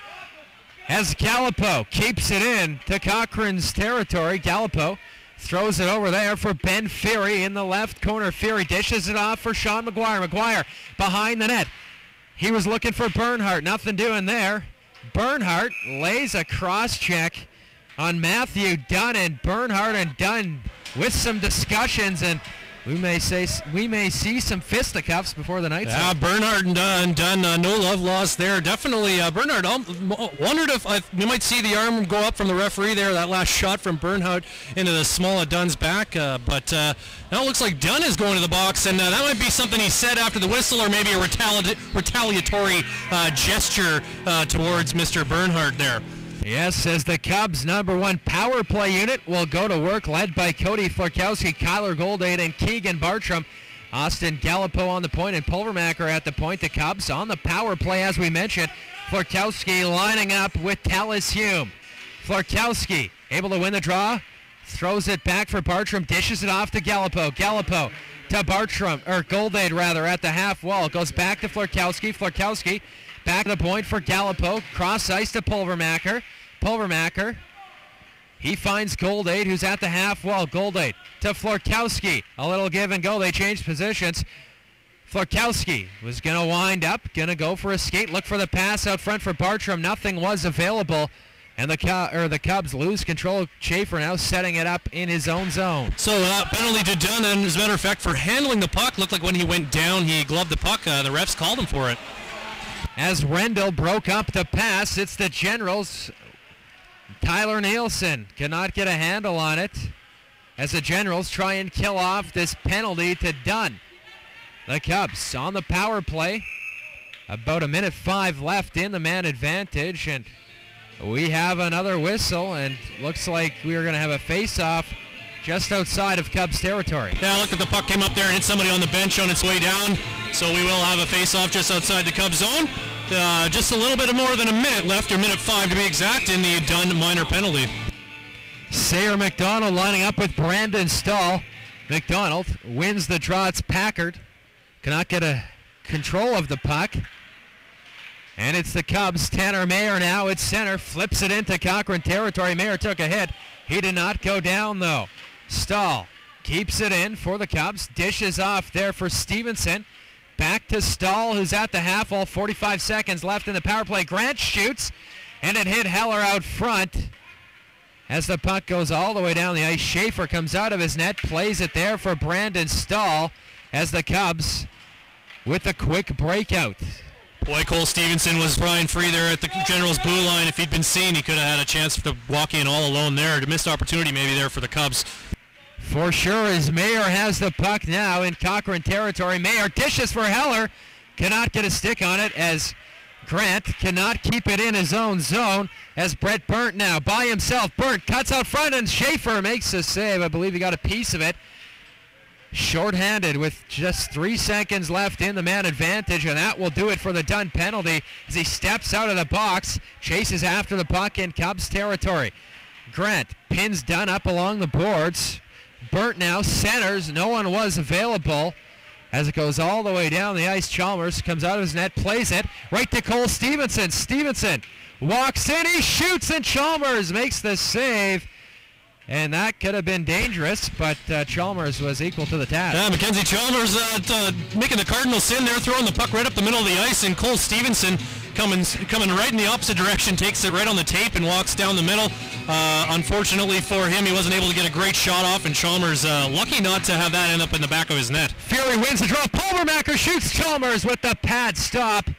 As Galipo keeps it in to Cochrane's territory. Galipo throws it over there for Ben Fury in the left corner. Fury dishes it off for Sean McGuire. McGuire behind the net. He was looking for Bernhardt. Nothing doing there. Bernhardt lays a cross check on Matthew Dunn, and Bernhardt and Dunn with some discussions, and we may see some fisticuffs before the night's up. Bernhardt and Dunn, no love lost there. Definitely, Bernhardt wondered if we might see the arm go up from the referee there. That last shot from Bernhardt into the small of Dunn's back, but now it looks like Dunn is going to the box, and that might be something he said after the whistle, or maybe a retaliatory gesture towards Mr. Bernhardt there. Yes, as the Cubs' #1 power play unit will go to work, led by Cody Florkowski, Kyler Goldade, and Keegan Bartram. Austin Galipo on the point and Pulvermacher at the point. The Cubs on the power play, as we mentioned. Florkowski lining up with Tallis Hume. Florkowski able to win the draw, throws it back for Bartram, dishes it off to Galipo. Galipo to Bartram, or Goldade rather, at the half wall. Goes back to Florkowski. Florkowski back to the point for Galipo. Cross ice to Pulvermacher. Pulvermacher. He finds Goldade, who's at the half wall. Goldade to Florkowski. A little give and go. They change positions. Florkowski was going to wind up, going to go for a skate, look for the pass out front for Bartram. Nothing was available, and the Cubs lose control. Schaefer now setting it up in his own zone. So penalty to Dunn, and as a matter of fact, for handling the puck. Looked like when he went down, he gloved the puck. The refs called him for it. As Rendell broke up the pass, it's the Generals. Tyler Nielsen cannot get a handle on it as the Generals try and kill off this penalty to Dunn. The Cubs on the power play. About 1:05 left in the man advantage, and we have another whistle, and looks like we are going to have a face-off just outside of Cubs territory. Yeah, look at the puck came up there and hit somebody on the bench on its way down. So we will have a face-off just outside the Cubs zone. Just a little bit more than a minute left, or 1:05 to be exact, in the Dunn minor penalty. Sayer McDonald lining up with Brandon Stahl. McDonald wins the draw. It's Packard. Cannot get a control of the puck. And it's the Cubs. Tanner Mayer now at center. Flips it into Cochrane territory. Mayer took a hit. He did not go down, though. Stahl keeps it in for the Cubs. Dishes off there for Stevenson. Back to Stahl, who's at the half wall. 45 seconds left in the power play. Grant shoots, and it hit Heller out front. As the puck goes all the way down the ice, Schaefer comes out of his net, plays it there for Brandon Stahl, as the Cubs with a quick breakout. Boy, Cole Stevenson was flying free there at the Generals' blue line. If he'd been seen, he could have had a chance to walk in all alone there. A missed opportunity maybe there for the Cubs. For sure, as Mayer has the puck now in Cochrane territory. Mayer dishes for Heller. Cannot get a stick on it as Grant cannot keep it in his own zone, as Brett Burnt now by himself. Burnt cuts out front, and Schaefer makes a save. I believe he got a piece of it. Short-handed with just 3 seconds left in the man advantage, and that will do it for the Dunn penalty as he steps out of the box, chases after the puck in Cubs territory. Grant pins Dunn up along the boards. Burnt now centers. No one was available as it goes all the way down the ice. Chalmers comes out of his net, plays it right to Cole Stevenson. Stevenson walks in, he shoots, and Chalmers makes the save. And that could have been dangerous, but Chalmers was equal to the task. Yeah, Mackenzie Chalmers making the Cardinals sin there, throwing the puck right up the middle of the ice, and Cole Stevenson coming right in the opposite direction, takes it right on the tape and walks down the middle. Unfortunately for him, he wasn't able to get a great shot off, and Chalmers lucky not to have that end up in the back of his net. Fury wins the draw. Pulvermacher shoots Chalmers with the pad stop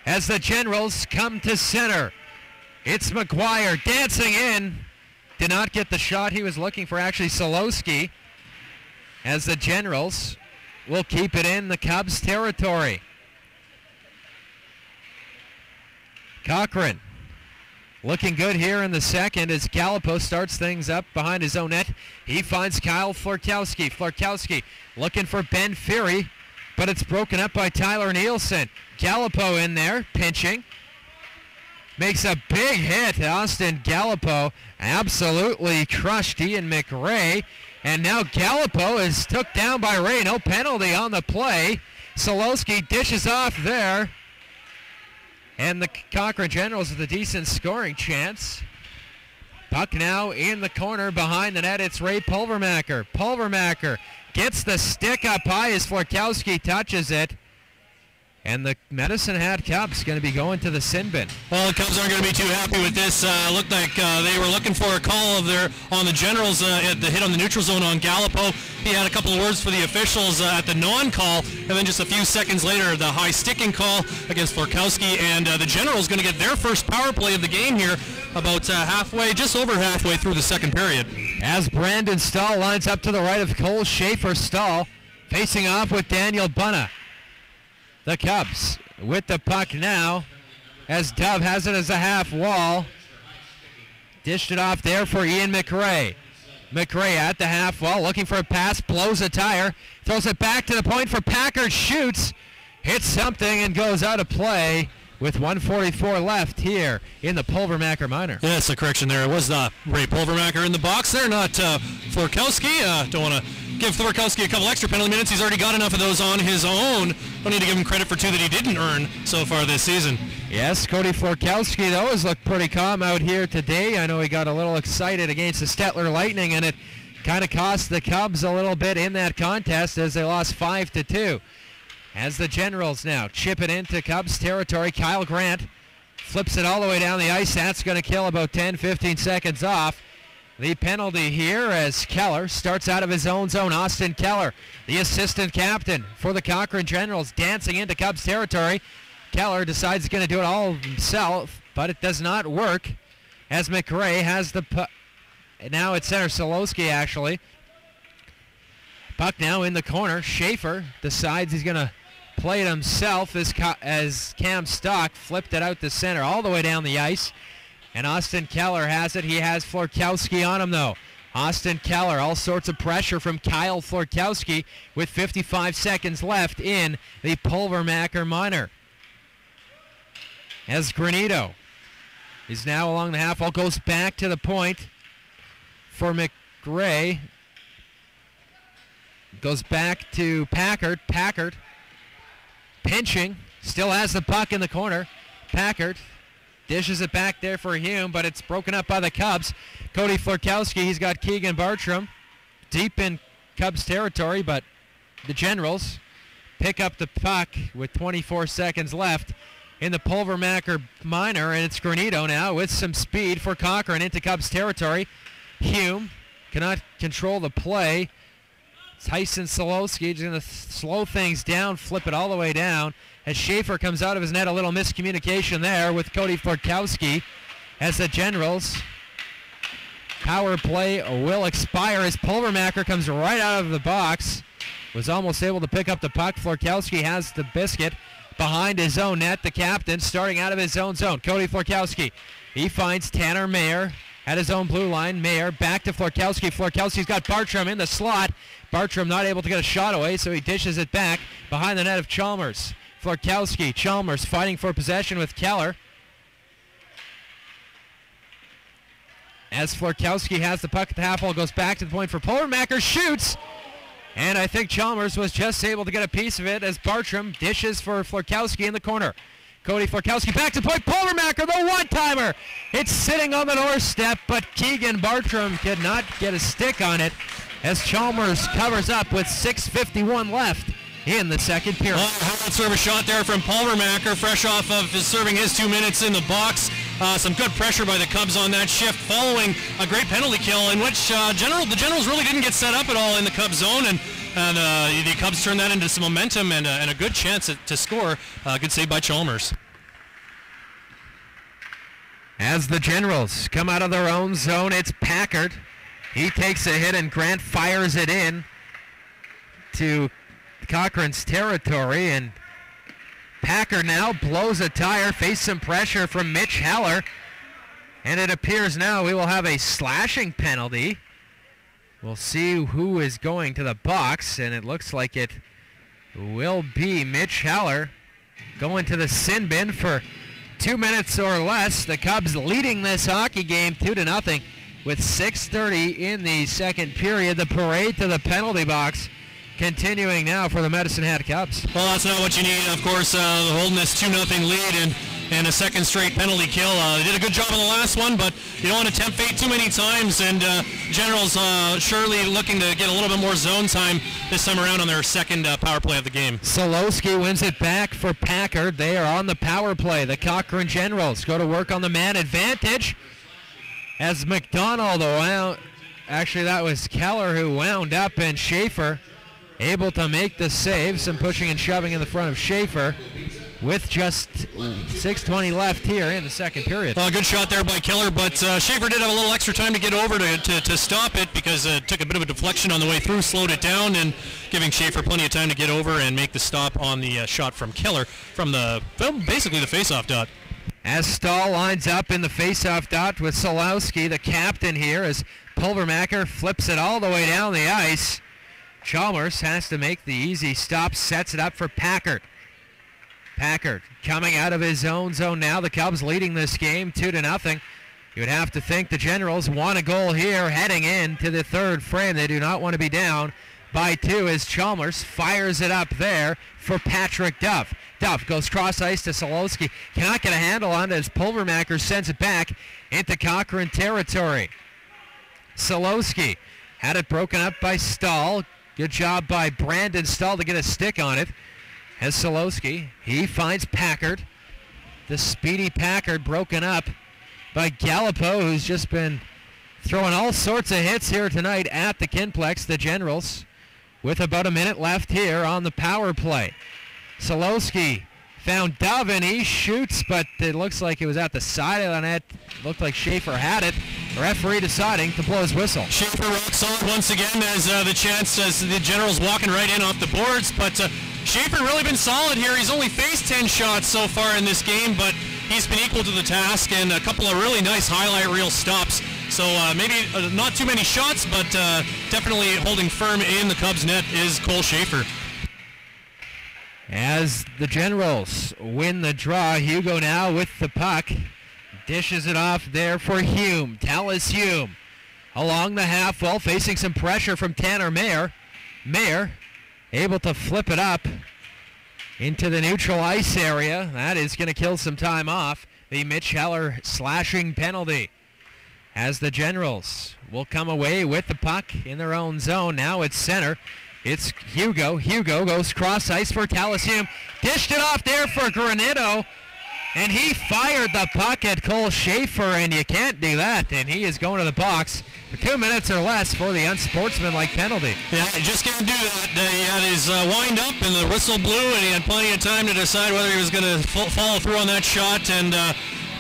as the Generals come to center. It's McGuire dancing in. Did not get the shot he was looking for, actually Solowski, as the Generals will keep it in the Cubs territory. Cochrane looking good here in the second as Galipo starts things up behind his own net. He finds Kyle Florkowski. Florkowski looking for Ben Fury, but it's broken up by Tyler Nielsen. Galipo in there, pinching. makes a big hit. Austin Gallipo absolutely crushed Ian McRae. And now Gallipo is took down by Ray. No penalty on the play. Solowski dishes off there. And the Cochrane Generals with a decent scoring chance. Puck now in the corner behind the net. It's Ray Pulvermacher. Pulvermacher gets the stick up high as Florkowski touches it. And the Medicine Hat Cubs going to be going to the sin bin. Well, the Cubs aren't going to be too happy with this. Looked like they were looking for a call on the Generals at the hit on the neutral zone on Gallipo. He had a couple of words for the officials at the non-call, and then just a few seconds later, the high sticking call against Florkowski, and the Generals going to get their first power play of the game here, about just over halfway through the second period. As Brandon Stahl lines up to the right of Cole Schaefer. Stahl facing off with Daniel Bunna. The Cubs with the puck now as Dove has it as a half wall. Dished it off there for Ian McRae. McRae at the half wall looking for a pass, blows a tire, throws it back to the point for Packard, shoots, hits something and goes out of play with 1:44 left here in the Pulvermacher Minor. Yeah, that's a correction there. It was Ray Pulvermacher in the box there, not Florkowski. Don't want to give Florkowski a couple extra penalty minutes. He's already got enough of those on his own. Don't need to give him credit for two that he didn't earn so far this season. Yes, Cody Florkowski, though, has looked pretty calm out here today. I know he got a little excited against the Stettler Lightning, and it kind of cost the Cubs a little bit in that contest as they lost 5-2. As the Generals now chip it into Cubs territory, Kyle Grant flips it all the way down the ice. That's going to kill about 10-15 seconds off. The penalty here as Keller starts out of his own zone. Austin Keller, the assistant captain for the Cochrane Generals, dancing into Cubs territory. Keller decides he's going to do it all himself, but it does not work as McRae has the puck. Now it's center Solowski, actually. Puck now in the corner. Schaefer decides he's going to play it himself as Cam Stock flipped it out to center all the way down the ice. And Austin Keller has it. He has Florkowski on him, though. Austin Keller, all sorts of pressure from Kyle Florkowski with 55 seconds left in the Pulvermacher Minor. As Granito is now along the half wall, goes back to the point for McRae. Goes back to Packard. Packard pinching, still has the puck in the corner. Packard dishes it back there for Hume, but it's broken up by the Cubs. Cody Florkowski, he's got Keegan Bartram deep in Cubs territory, but the Generals pick up the puck with 24 seconds left in the Pulvermacher Minor, and it's Granito now with some speed for Cochrane into Cubs territory. Hume cannot control the play. Tyson Solowski is going to slow things down, flip it all the way down. As Schaefer comes out of his net, a little miscommunication there with Cody Florkowski as the Generals. Power play will expire as Pulvermacher comes right out of the box. Was almost able to pick up the puck. Florkowski has the biscuit behind his own net. The captain starting out of his own zone. Cody Florkowski. He finds Tanner Mayer at his own blue line. Mayer back to Florkowski. Florkowski's got Bartram in the slot. Bartram not able to get a shot away, so he dishes it back behind the net of Chalmers. Florkowski, Chalmers fighting for possession with Keller. As Florkowski has the puck at the half wall, goes back to the point for Pulvermacher, shoots! And I think Chalmers was just able to get a piece of it as Bartram dishes for Florkowski in the corner. Cody Florkowski back to the point, Pulvermacher, the one-timer! It's sitting on the doorstep, but Keegan Bartram could not get a stick on it as Chalmers covers up with 6:51 left in the second period. Hard service shot there from Pulvermacher, fresh off of serving his 2 minutes in the box. Some good pressure by the Cubs on that shift following a great penalty kill in which the Generals really didn't get set up at all in the Cubs zone, and the Cubs turned that into some momentum and a good chance to score. Good save by Chalmers. As the Generals come out of their own zone, it's Packard. He takes a hit and Grant fires it in to Cochrane's territory, and Packard now blows a tire, face some pressure from Mitch Heller, and it appears now we will have a slashing penalty. We'll see who is going to the box, and it looks like it will be Mitch Heller going to the sin bin for 2 minutes or less. The Cubs leading this hockey game 2-0 with 6:30 in the second period. The parade to the penalty box continuing now for the Medicine Hat Cubs. Well, that's not what you need, of course, holding this 2-0 lead and a second straight penalty kill. They did a good job on the last one, but you don't want to tempt fate too many times, and Generals surely looking to get a little bit more zone time this time around on their second power play of the game. Solowski wins it back for Packard. They are on the power play. The Cochrane Generals go to work on the man advantage as McDonald, actually that was Keller who wound up, and Schaefer able to make the save. Some pushing and shoving in the front of Schaefer with just 6:20 left here in the second period. Good shot there by Keller, but Schaefer did have a little extra time to get over to stop it because it took a bit of a deflection on the way through, slowed it down, and giving Schaefer plenty of time to get over and make the stop on the shot from Keller from basically the face-off dot. As Stahl lines up in the face-off dot with Solowski, the captain here, as Pulvermacher flips it all the way down the ice. Chalmers has to make the easy stop, sets it up for Packard. Packard coming out of his own zone now. The Cubs leading this game 2-0. You would have to think the Generals want a goal here heading into the third frame. They do not want to be down by 2 as Chalmers fires it up there for Patrick Duff. Duff goes cross ice to Solowski. Cannot get a handle on it as Pulvermacher sends it back into Cochrane territory. Solowski had it broken up by Stahl. Good job by Brandon Stahl to get a stick on it. As Solowski, he finds Packard. The speedy Packard broken up by Gallipo, who's just been throwing all sorts of hits here tonight at the Kinplex. The Generals with about a minute left here on the power play. Solowski found Dove and he shoots, but it looks like it was at the side of the net. Looked like Schaefer had it. The referee deciding to blow his whistle. Schaefer rock solid once again as the Generals walking right in off the boards, but Schaefer really been solid here. He's only faced 10 shots so far in this game, but he's been equal to the task and a couple of really nice highlight reel stops. So maybe not too many shots, but definitely holding firm in the Cubs net is Cole Schaefer. As the Generals win the draw, Hugo now with the puck. Dishes it off there for Hume. Tallis Hume along the half wall, facing some pressure from Tanner Mayer. Mayer able to flip it up into the neutral ice area. That is going to kill some time off. The Mitch Heller slashing penalty. As the Generals will come away with the puck in their own zone. Now it's center. It's Hugo. Hugo goes cross ice for Tallis Hume. Dished it off there for Granito. And he fired the puck at Cole Schaefer, and you can't do that. And he is going to the box for 2 minutes or less for the unsportsmanlike penalty. Yeah, he just can't do that. He had his wind up, and the whistle blew, and he had plenty of time to decide whether he was going to follow through on that shot. And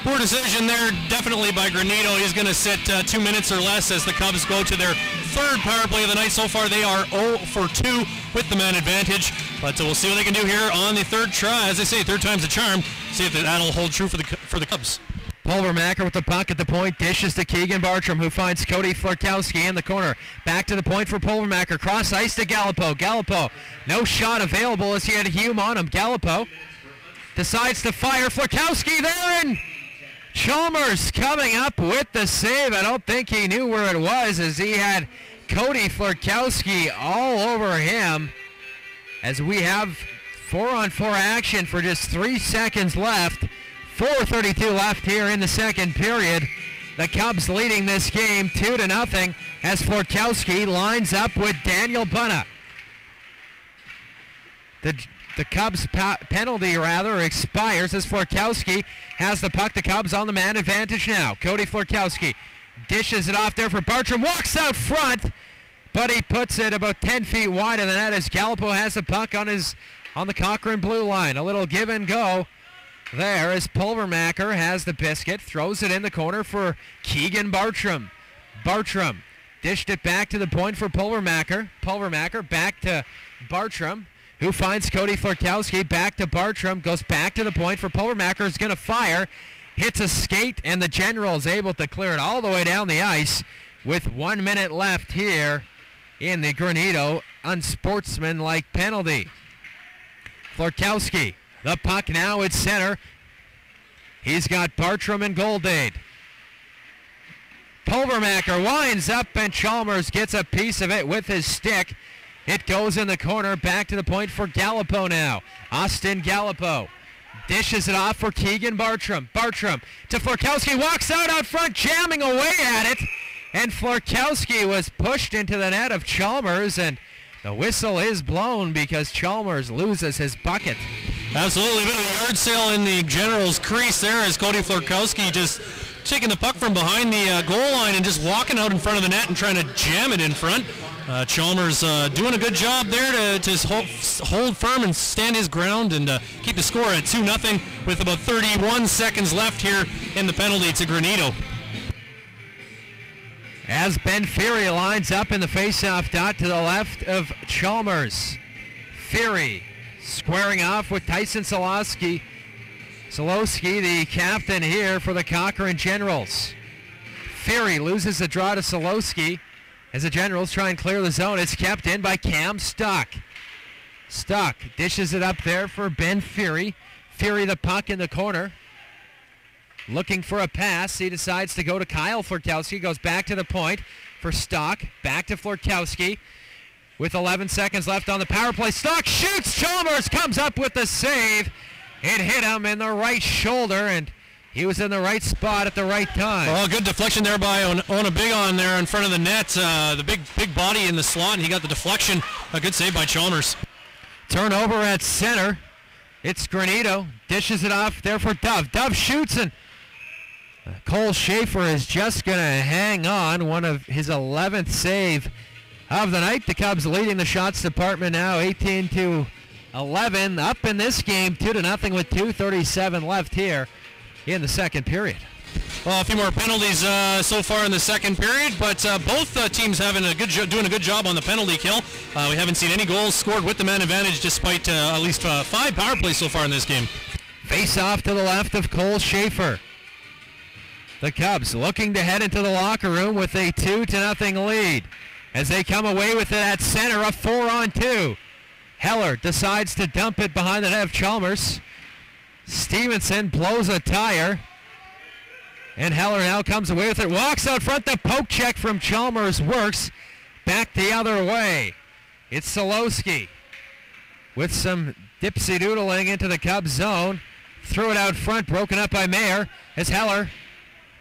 poor decision there, definitely by Granito. He's going to sit 2 minutes or less as the Cubs go to their third power play of the night. So far, they are 0 for 2 with the man advantage. But we'll see what they can do here on the third try. As they say, third time's a charm. See if that'll hold true for the Cubs. Pulvermacher with the puck at the point, dishes to Keegan Bartram, who finds Cody Flarkowski in the corner. Back to the point for Pulvermacher, cross ice to Gallipo. Gallipo, no shot available as he had Hume on him. Gallipo decides to fire. Flarkowski there, and Chalmers coming up with the save. I don't think he knew where it was as he had Cody Flarkowski all over him. As we have 4-on-4 action for just 3 seconds left. 4:32 left here in the second period. The Cubs leading this game 2-0 as Flarkowski lines up with Daniel Bunna. The Cubs penalty expires as Flarkowski has the puck. The Cubs on the man advantage now. Cody Flarkowski dishes it off there for Bartram. Walks out front, but he puts it about 10 feet wide of the net as Gallipo has the puck on the Cochrane blue line. A little give and go there as Pulvermacher has the biscuit, throws it in the corner for Keegan Bartram. Bartram dished it back to the point for Pulvermacher. Pulvermacher back to Bartram, who finds Cody Flarkowski. Back to Bartram, goes back to the point for Pulvermacher, is going to fire, hits a skate, and the Generals able to clear it all the way down the ice with 1 minute left here in the Granito unsportsmanlike penalty. Flarkowski, the puck now at center. He's got Bartram and Goldade. Pulvermacher winds up, and Chalmers gets a piece of it with his stick. It goes in the corner, back to the point for Gallipo now. Austin Gallipo dishes it off for Keegan Bartram. Bartram to Florkowski, walks out front, jamming away at it. And Florkowski was pushed into the net of Chalmers, and the whistle is blown because Chalmers loses his bucket. Absolutely, a bit of a yard sale in the Generals' crease there as Cody Florkowski just taking the puck from behind the goal line and just walking out in front of the net and trying to jam it in front. Chalmers doing a good job there to hold firm and stand his ground and keep the score at 2-0 with about 31 seconds left here in the penalty to Granito. As Ben Fury lines up in the faceoff dot to the left of Chalmers. Fury squaring off with Tyson Solowski. Solowski, the captain here for the Cochrane Generals. Fury loses the draw to Solowski as the Generals try and clear the zone. It's kept in by Cam Stock. Stock dishes it up there for Ben Fury. Fury the puck in the corner. Looking for a pass. He decides to go to Kyle Florkowski. Goes back to the point for Stock. Back to Florkowski. With 11 seconds left on the power play. Stock shoots. Chalmers comes up with the save. It hit him in the right shoulder, and he was in the right spot at the right time. Well, good deflection there by Ona Bigon there in front of the net. The big body in the slot, and he got the deflection. A good save by Chalmers. Turnover at center. It's Granito. Dishes it off there for Dove. Dove shoots, and Cole Schaefer is just going to hang on. One of his 11th save of the night. The Cubs leading the shots department now 18-11. Up in this game 2-0 with 2:37 left here in the second period. Well, a few more penalties so far in the second period, but both teams doing a good job on the penalty kill. We haven't seen any goals scored with the man advantage despite at least 5 power plays so far in this game. Face off to the left of Cole Schaefer. The Cubs looking to head into the locker room with a 2-0 lead. As they come away with it at center, a 4-on-2. Heller decides to dump it behind the net of Chalmers. Stevenson blows a tire. And Heller now comes away with it. Walks out front. The poke check from Chalmers works. Back the other way. It's Solowski with some dipsy-doodling into the Cubs zone. Threw it out front. Broken up by Mayer. As Heller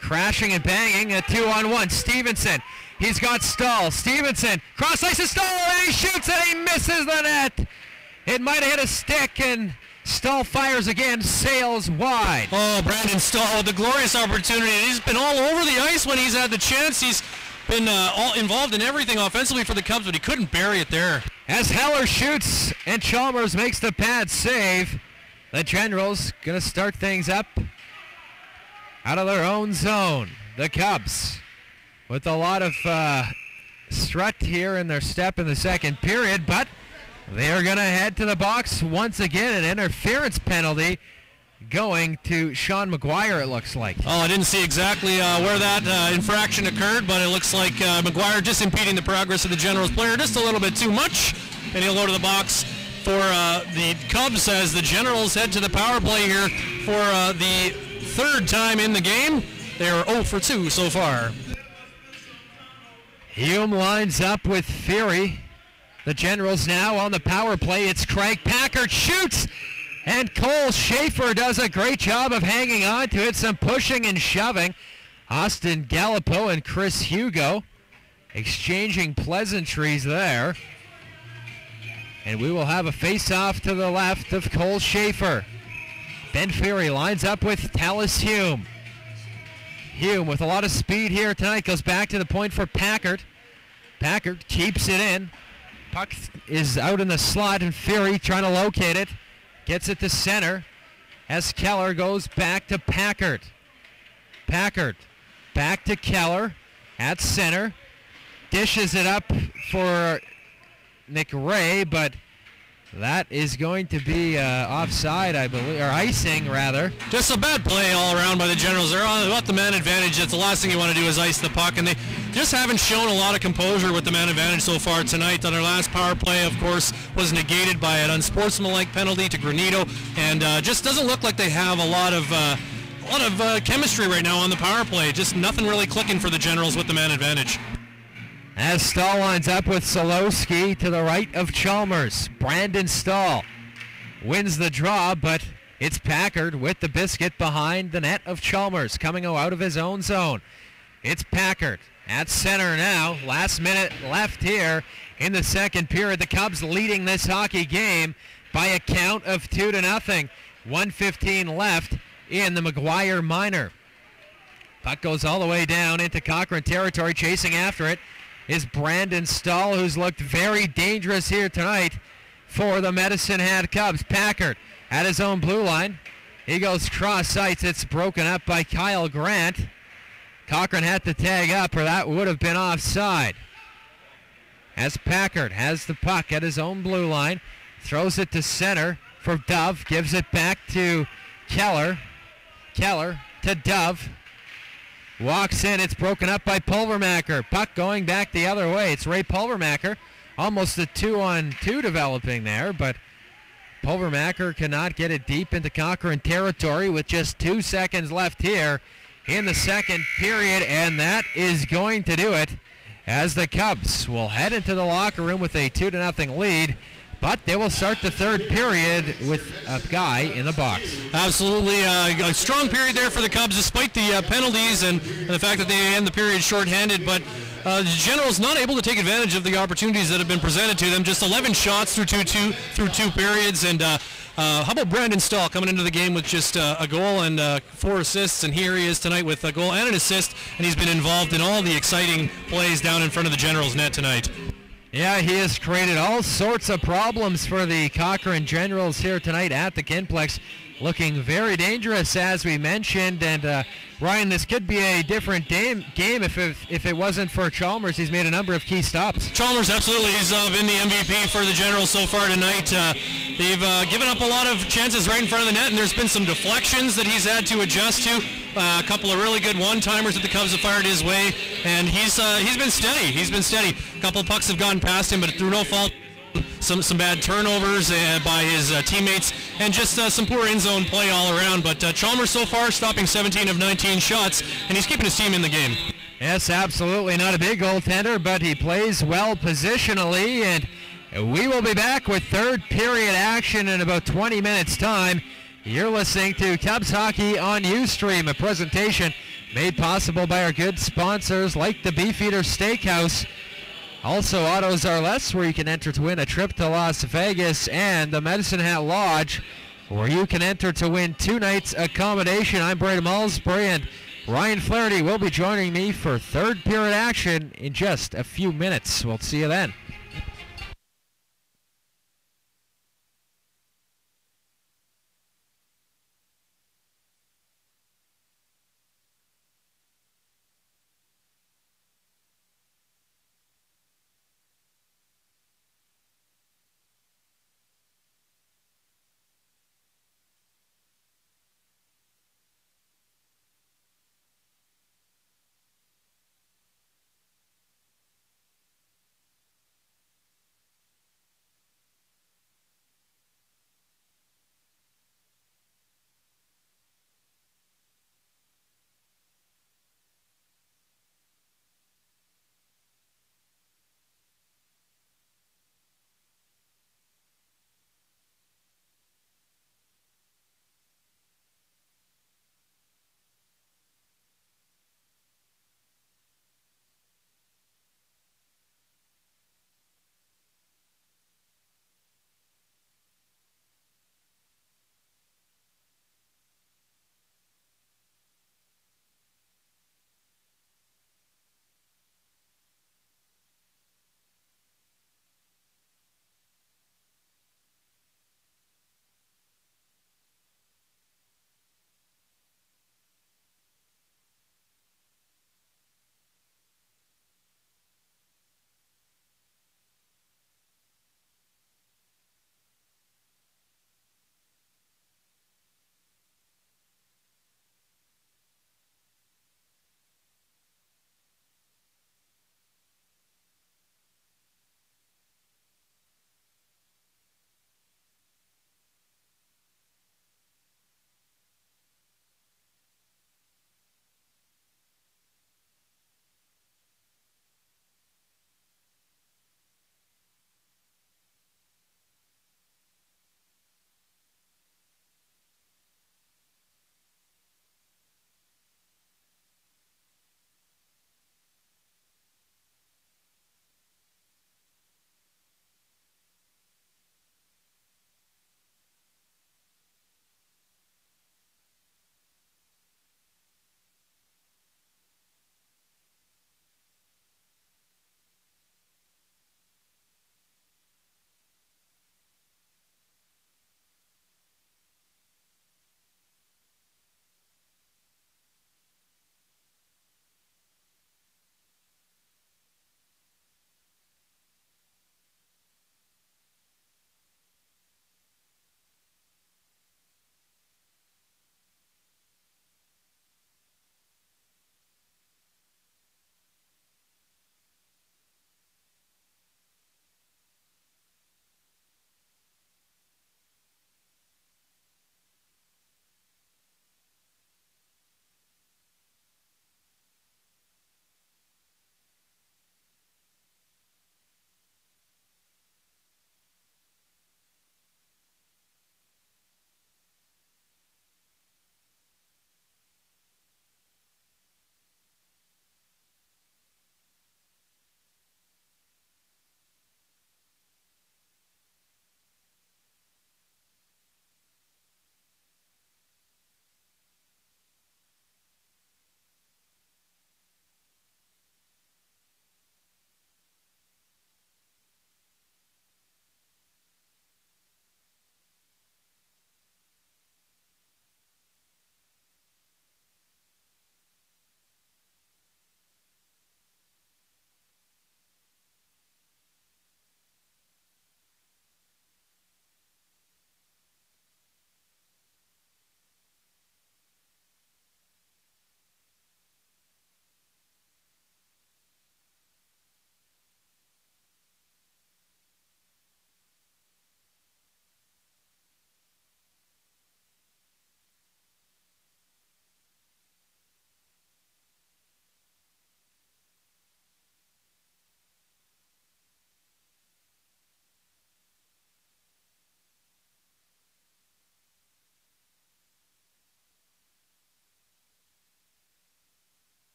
crashing and banging. A 2-on-1. Stevenson. He's got Stahl. Stevenson cross ice to Stahl, and he shoots and he misses the net. It might have hit a stick, and Stahl fires again, sails wide. Oh, Brandon Stahl with the glorious opportunity. He's been all over the ice when he's had the chance. He's been all involved in everything offensively for the Cubs, but he couldn't bury it there. As Heller shoots and Chalmers makes the pad save, the Generals going to start things up out of their own zone. The Cubs with a lot of strut here in their step in the second period, but they're going to head to the box once again. An interference penalty going to Sean McGuire, it looks like. Oh, I didn't see exactly where that infraction occurred, but it looks like McGuire just impeding the progress of the Generals player just a little bit too much, and he'll go to the box for the Cubs as the Generals head to the power play here for the third time in the game. They're 0 for 2 so far. Hume lines up with Fury. The Generals now on the power play. It's Craig Packard shoots, and Cole Schaefer does a great job of hanging on to it. Some pushing and shoving. Austin Gallipo and Chris Hugo exchanging pleasantries there. And we will have a face-off to the left of Cole Schaefer. Ben Fury lines up with Tallis Hume. Hume with a lot of speed here tonight goes back to the point for Packard. Packard keeps it in. Puck is out in the slot, and Fury trying to locate it. Gets it to center as Keller goes back to Packard. Packard back to Keller at center. Dishes it up for Nick Ray, but that is going to be offside, I believe, or icing, rather. Just a bad play all around by the Generals. They're on about the man advantage. That's the last thing you want to do is ice the puck, and they just haven't shown a lot of composure with the man advantage so far tonight. On their last power play, of course, was negated by an unsportsmanlike penalty to Granito, and just doesn't look like they have a lot of a lot of chemistry right now on the power play. Just nothing really clicking for the Generals with the man advantage. As Stahl lines up with Solowski to the right of Chalmers. Brandon Stahl wins the draw, but it's Packard with the biscuit behind the net of Chalmers, coming out of his own zone. It's Packard at center now. Last minute left here in the second period. The Cubs leading this hockey game by a count of 2-0. 1:15 left in the McGuire Minor. Puck goes all the way down into Cochrane territory. Chasing after it is Brandon Stahl, who's looked very dangerous here tonight for the Medicine Hat Cubs. Packard at his own blue line. He goes cross sights. It's broken up by Kyle Grant. Cochrane had to tag up, or that would have been offside. As Packard has the puck at his own blue line, throws it to center for Dove, gives it back to Keller. Keller to Dove. Walks in. It's broken up by Pulvermacher. Puck going back the other way. It's Ray Pulvermacher. Almost a 2-on-2 developing there, but Pulvermacher cannot get it deep into Cochrane territory with just 2 seconds left here in the second period, and that is going to do it as the Cubs will head into the locker room with a 2-0 lead, but they will start the third period with a guy in the box. Absolutely. A strong period there for the Cubs despite the penalties and the fact that they end the period shorthanded, but the Generals not able to take advantage of the opportunities that have been presented to them. Just 11 shots through two periods, and how about Brandon Stahl coming into the game with just a goal and 4 assists, and here he is tonight with a goal and an assist, and he's been involved in all the exciting plays down in front of the Generals net tonight. Yeah, he has created all sorts of problems for the Cochrane Generals here tonight at the Kinplex. Looking very dangerous, as we mentioned, and Ryan, this could be a different game if it wasn't for Chalmers. He's made a number of key stops. Chalmers, absolutely. He's been the MVP for the Generals so far tonight. They've given up a lot of chances right in front of the net, and there's been some deflections that he's had to adjust to. A couple of really good one-timers that the Cubs have fired his way, and he's been steady. He's been steady. A couple of pucks have gone past him, but through no fault. Some bad turnovers by his teammates, and just some poor in-zone play all around. But Chalmers so far stopping 17 of 19 shots, and he's keeping his team in the game. Yes, absolutely. Not a big goaltender, but he plays well positionally, and we will be back with third period action in about 20 minutes' time. You're listening to Cubs Hockey on Ustream, a presentation made possible by our good sponsors like the Beefeater Steakhouse. Also, Autos Are Less, where you can enter to win a trip to Las Vegas, and the Medicine Hat Lodge, where you can enter to win 2 nights accommodation. I'm Brady Malsbury, and Ryan Flaherty will be joining me for third period action in just a few minutes. We'll see you then.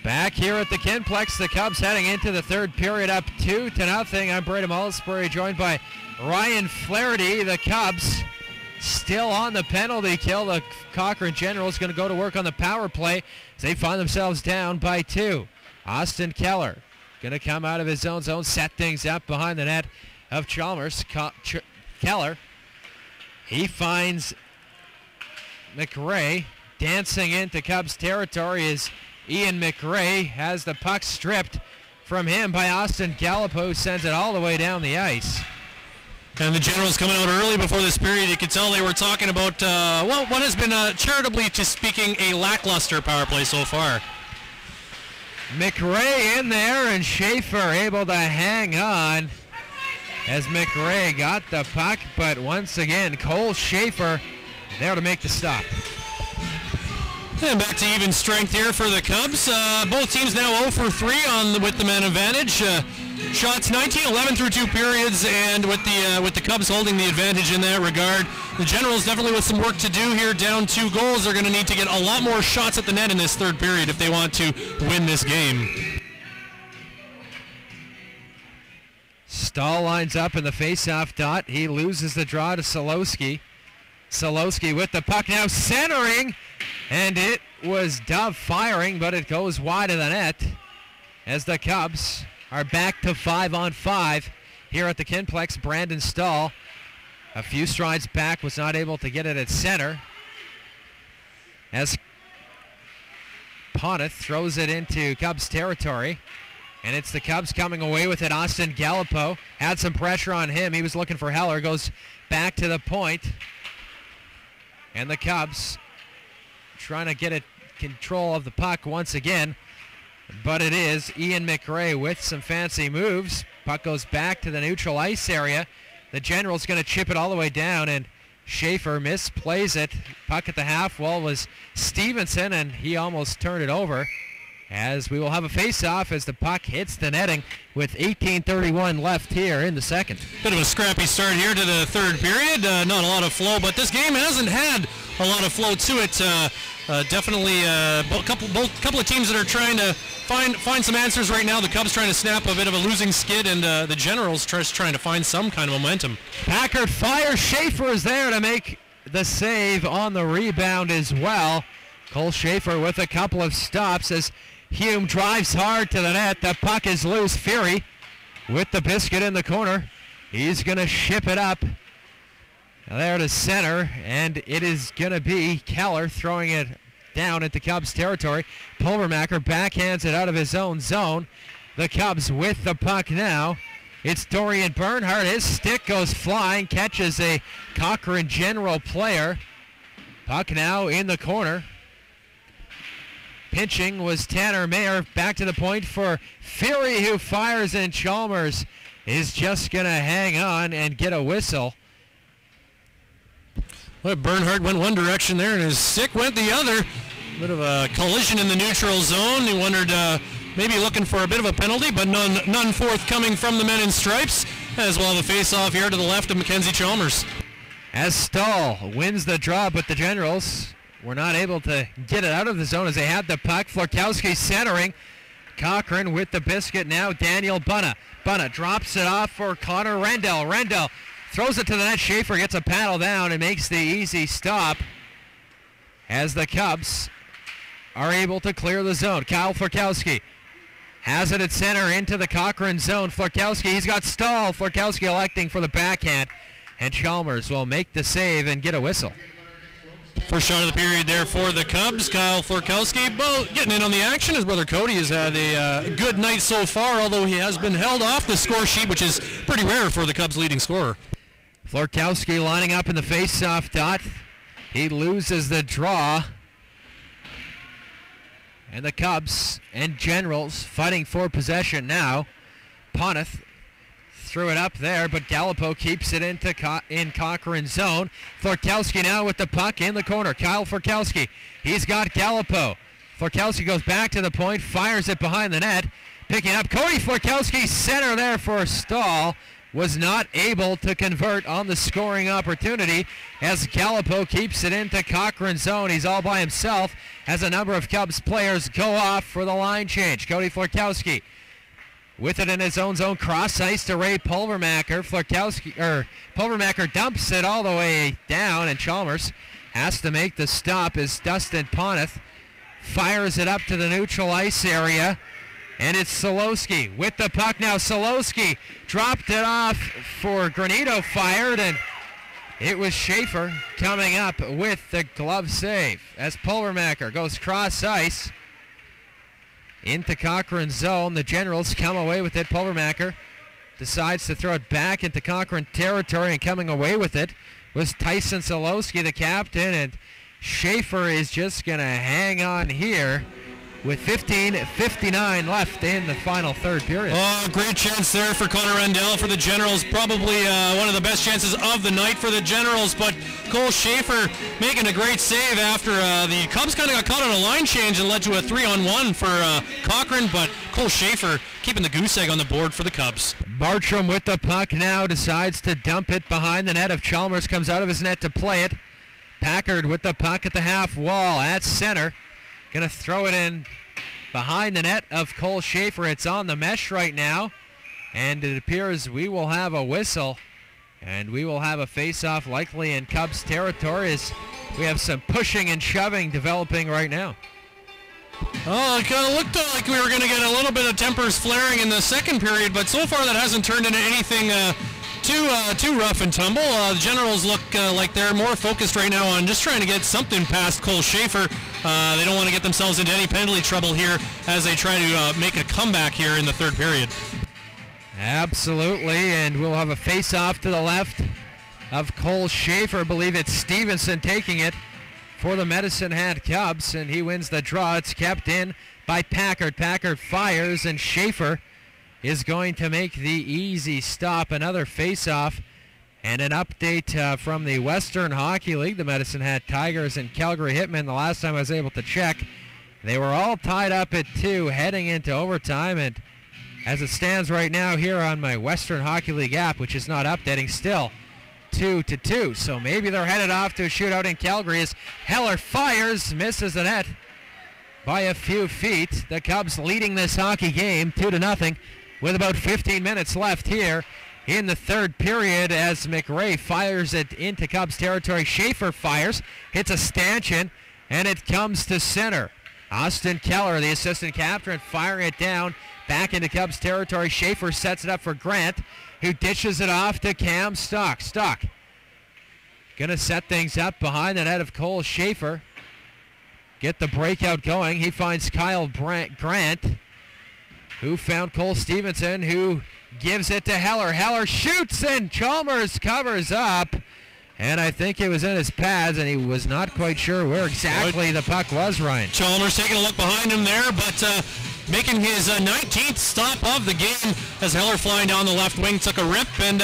Back here at the Kinplex, the Cubs heading into the third period up 2-0. I'm Brady Mullisbury, joined by Ryan Flaherty. The Cubs still on the penalty kill. The Cochrane Generals going to go to work on the power play as they find themselves down by 2. Austin Keller going to come out of his own zone, set things up behind the net of Chalmers. Keller, he finds McRae dancing into Cubs territory as Ian McRae has the puck stripped from him by Austin Gallup, who sends it all the way down the ice. And the Generals coming out early before this period. You could tell they were talking about, what has been, charitably to speaking, a lackluster power play so far. McRae in there, and Schaefer able to hang on as McRae got the puck, but once again, Cole Schaefer there to make the stop. And back to even strength here for the Cubs. Both teams now 0 for 3 with the man advantage. Shots 19-11 through 2 periods, and with the Cubs holding the advantage in that regard. The Generals definitely with some work to do here. Down 2 goals. They're going to need to get a lot more shots at the net in this third period if they want to win this game. Stahl lines up in the face-off dot. He loses the draw to Solowski. Solowski with the puck now centering, and it was Dove firing, but it goes wide of the net as the Cubs are back to 5-on-5 here at the Kinplex. Brandon Stahl, a few strides back, was not able to get it at center as Poneth throws it into Cubs territory, and it's the Cubs coming away with it. Austin Gallipo had some pressure on him. He was looking for Heller, goes back to the point. And the Cubs trying to get control of the puck once again. But it is Ian McRae with some fancy moves. Puck goes back to the neutral ice area. The General's going to chip it all the way down, and Schaefer misplays it. Puck at the half wall was Stevenson, and he almost turned it over. As we will have a face-off as the puck hits the netting with 18:31 left here in the second. Bit of a scrappy start here to the third period. Not a lot of flow, but this game hasn't had a lot of flow to it. Definitely a couple of teams that are trying to find some answers right now. The Cubs trying to snap a bit of a losing skid, and the Generals just trying to find some kind of momentum. Packard fires. Schaefer is there to make the save on the rebound as well. Cole Schaefer with a couple of stops as Hume drives hard to the net. The puck is loose. Fury with the biscuit in the corner. He's going to ship it up there to center, and it is going to be Keller throwing it down at the Cubs territory. Pulvermacher backhands it out of his own zone. The Cubs with the puck now. It's Dorian Bernhardt. His stick goes flying, catches a Cochrane General player. Puck now in the corner. Pinching was Tanner Mayer. Back to the point for Fury, who fires, and Chalmers is just going to hang on and get a whistle. Well, Bernhardt went one direction there, and his stick went the other. Bit of a collision in the neutral zone. He wondered, maybe looking for a bit of a penalty, but none forthcoming from the men in stripes, as well as a face-off here to the left of Mackenzie Chalmers. As Stahl wins the draw, but the Generals were not able to get it out of the zone as they had the puck. Florkowski centering. Cochrane with the biscuit now. Daniel Bunna. Bunna drops it off for Connor Rendell. Rendell throws it to the net. Schaefer gets a paddle down and makes the easy stop as the Cubs are able to clear the zone. Kyle Florkowski has it at center into the Cochrane zone. Florkowski, he's got Stahl. Florkowski electing for the backhand, and Chalmers will make the save and get a whistle. First shot of the period there for the Cubs. Kyle Florkowski getting in on the action. His brother Cody has had a good night so far, although he has been held off the score sheet, which is pretty rare for the Cubs' leading scorer. Florkowski lining up in the face-off dot. He loses the draw. And the Cubs and Generals fighting for possession now. Poneth threw it up there, but Gallipo keeps it into in Cochrane's zone. Florkowski now with the puck in the corner. Kyle Florkowski, he's got Gallipo. Florkowski goes back to the point, fires it behind the net. Picking up Cody Florkowski, center there for Stahl. was not able to convert on the scoring opportunity as Gallipo keeps it into Cochrane's zone. He's all by himself as a number of Cubs players go off for the line change. Cody Florkowski with it in his own zone, cross ice to Ray Pulvermacher. Pulvermacher dumps it all the way down, and Chalmers has to make the stop as Dustin Poneth fires it up to the neutral ice area. And it's Solowski with the puck now. Solowski dropped it off for Granito, fired, and it was Schaefer coming up with the glove save as Pulvermacher goes cross ice into Cochrane's zone. The Generals come away with it. Pulvermacher decides to throw it back into Cochrane territory, and coming away with it was Tyson Solowski, the captain, and Schaefer is just going to hang on here with 15:59 left in the final third period. Oh, great chance there for Connor Rendell for the Generals. Probably one of the best chances of the night for the Generals, but Cole Schaefer making a great save after the Cubs kind of got caught on a line change and led to a 3-on-1 for Cochrane, but Cole Schaefer keeping the goose egg on the board for the Cubs. Bartram with the puck now decides to dump it behind the net of Chalmers, comes out of his net to play it. Packard with the puck at the half wall at center. Going to throw it in behind the net of Cole Schaefer. It's on the mesh right now, and it appears we will have a whistle, and we will have a face-off likely in Cubs territory as we have some pushing and shoving developing right now. Oh, it kind of looked like we were going to get a little bit of tempers flaring in the second period, but so far that hasn't turned into anything too rough and tumble. The Generals look like they're more focused right now on just trying to get something past Cole Schaefer. They don't want to get themselves into any penalty trouble here as they try to make a comeback here in the third period. Absolutely, and we'll have a face-off to the left of Cole Schaefer. I believe it's Stevenson taking it for the Medicine Hat Cubs, and he wins the draw. It's kept in by Packard. Packard fires, and Schaefer is going to make the easy stop. Another face-off, and an update from the Western Hockey League. The Medicine Hat Tigers and Calgary Hitmen, the last time I was able to check, they were all tied up at 2 heading into overtime, and as it stands right now here on my Western Hockey League app, which is not updating, still 2-2. So maybe they're headed off to a shootout in Calgary as Heller fires, misses the net by a few feet. The Cubs leading this hockey game 2-0 with about 15 minutes left here in the third period as McRae fires it into Cubs territory. Schaefer fires, hits a stanchion, and it comes to center. Austin Keller, the assistant captain, firing it down back into Cubs territory. Schaefer sets it up for Grant, who dishes it off to Cam Stock. Stock going to set things up behind the net of Cole Schaefer. Get the breakout going. He finds Kyle Grant, who found Cole Stevenson, who gives it to Heller. Heller shoots, and Chalmers covers up. And I think it was in his pads, and he was not quite sure where exactly the puck was, Ryan. Chalmers taking a look behind him there, but making his 19th stop of the game as Heller flying down the left wing took a rip. And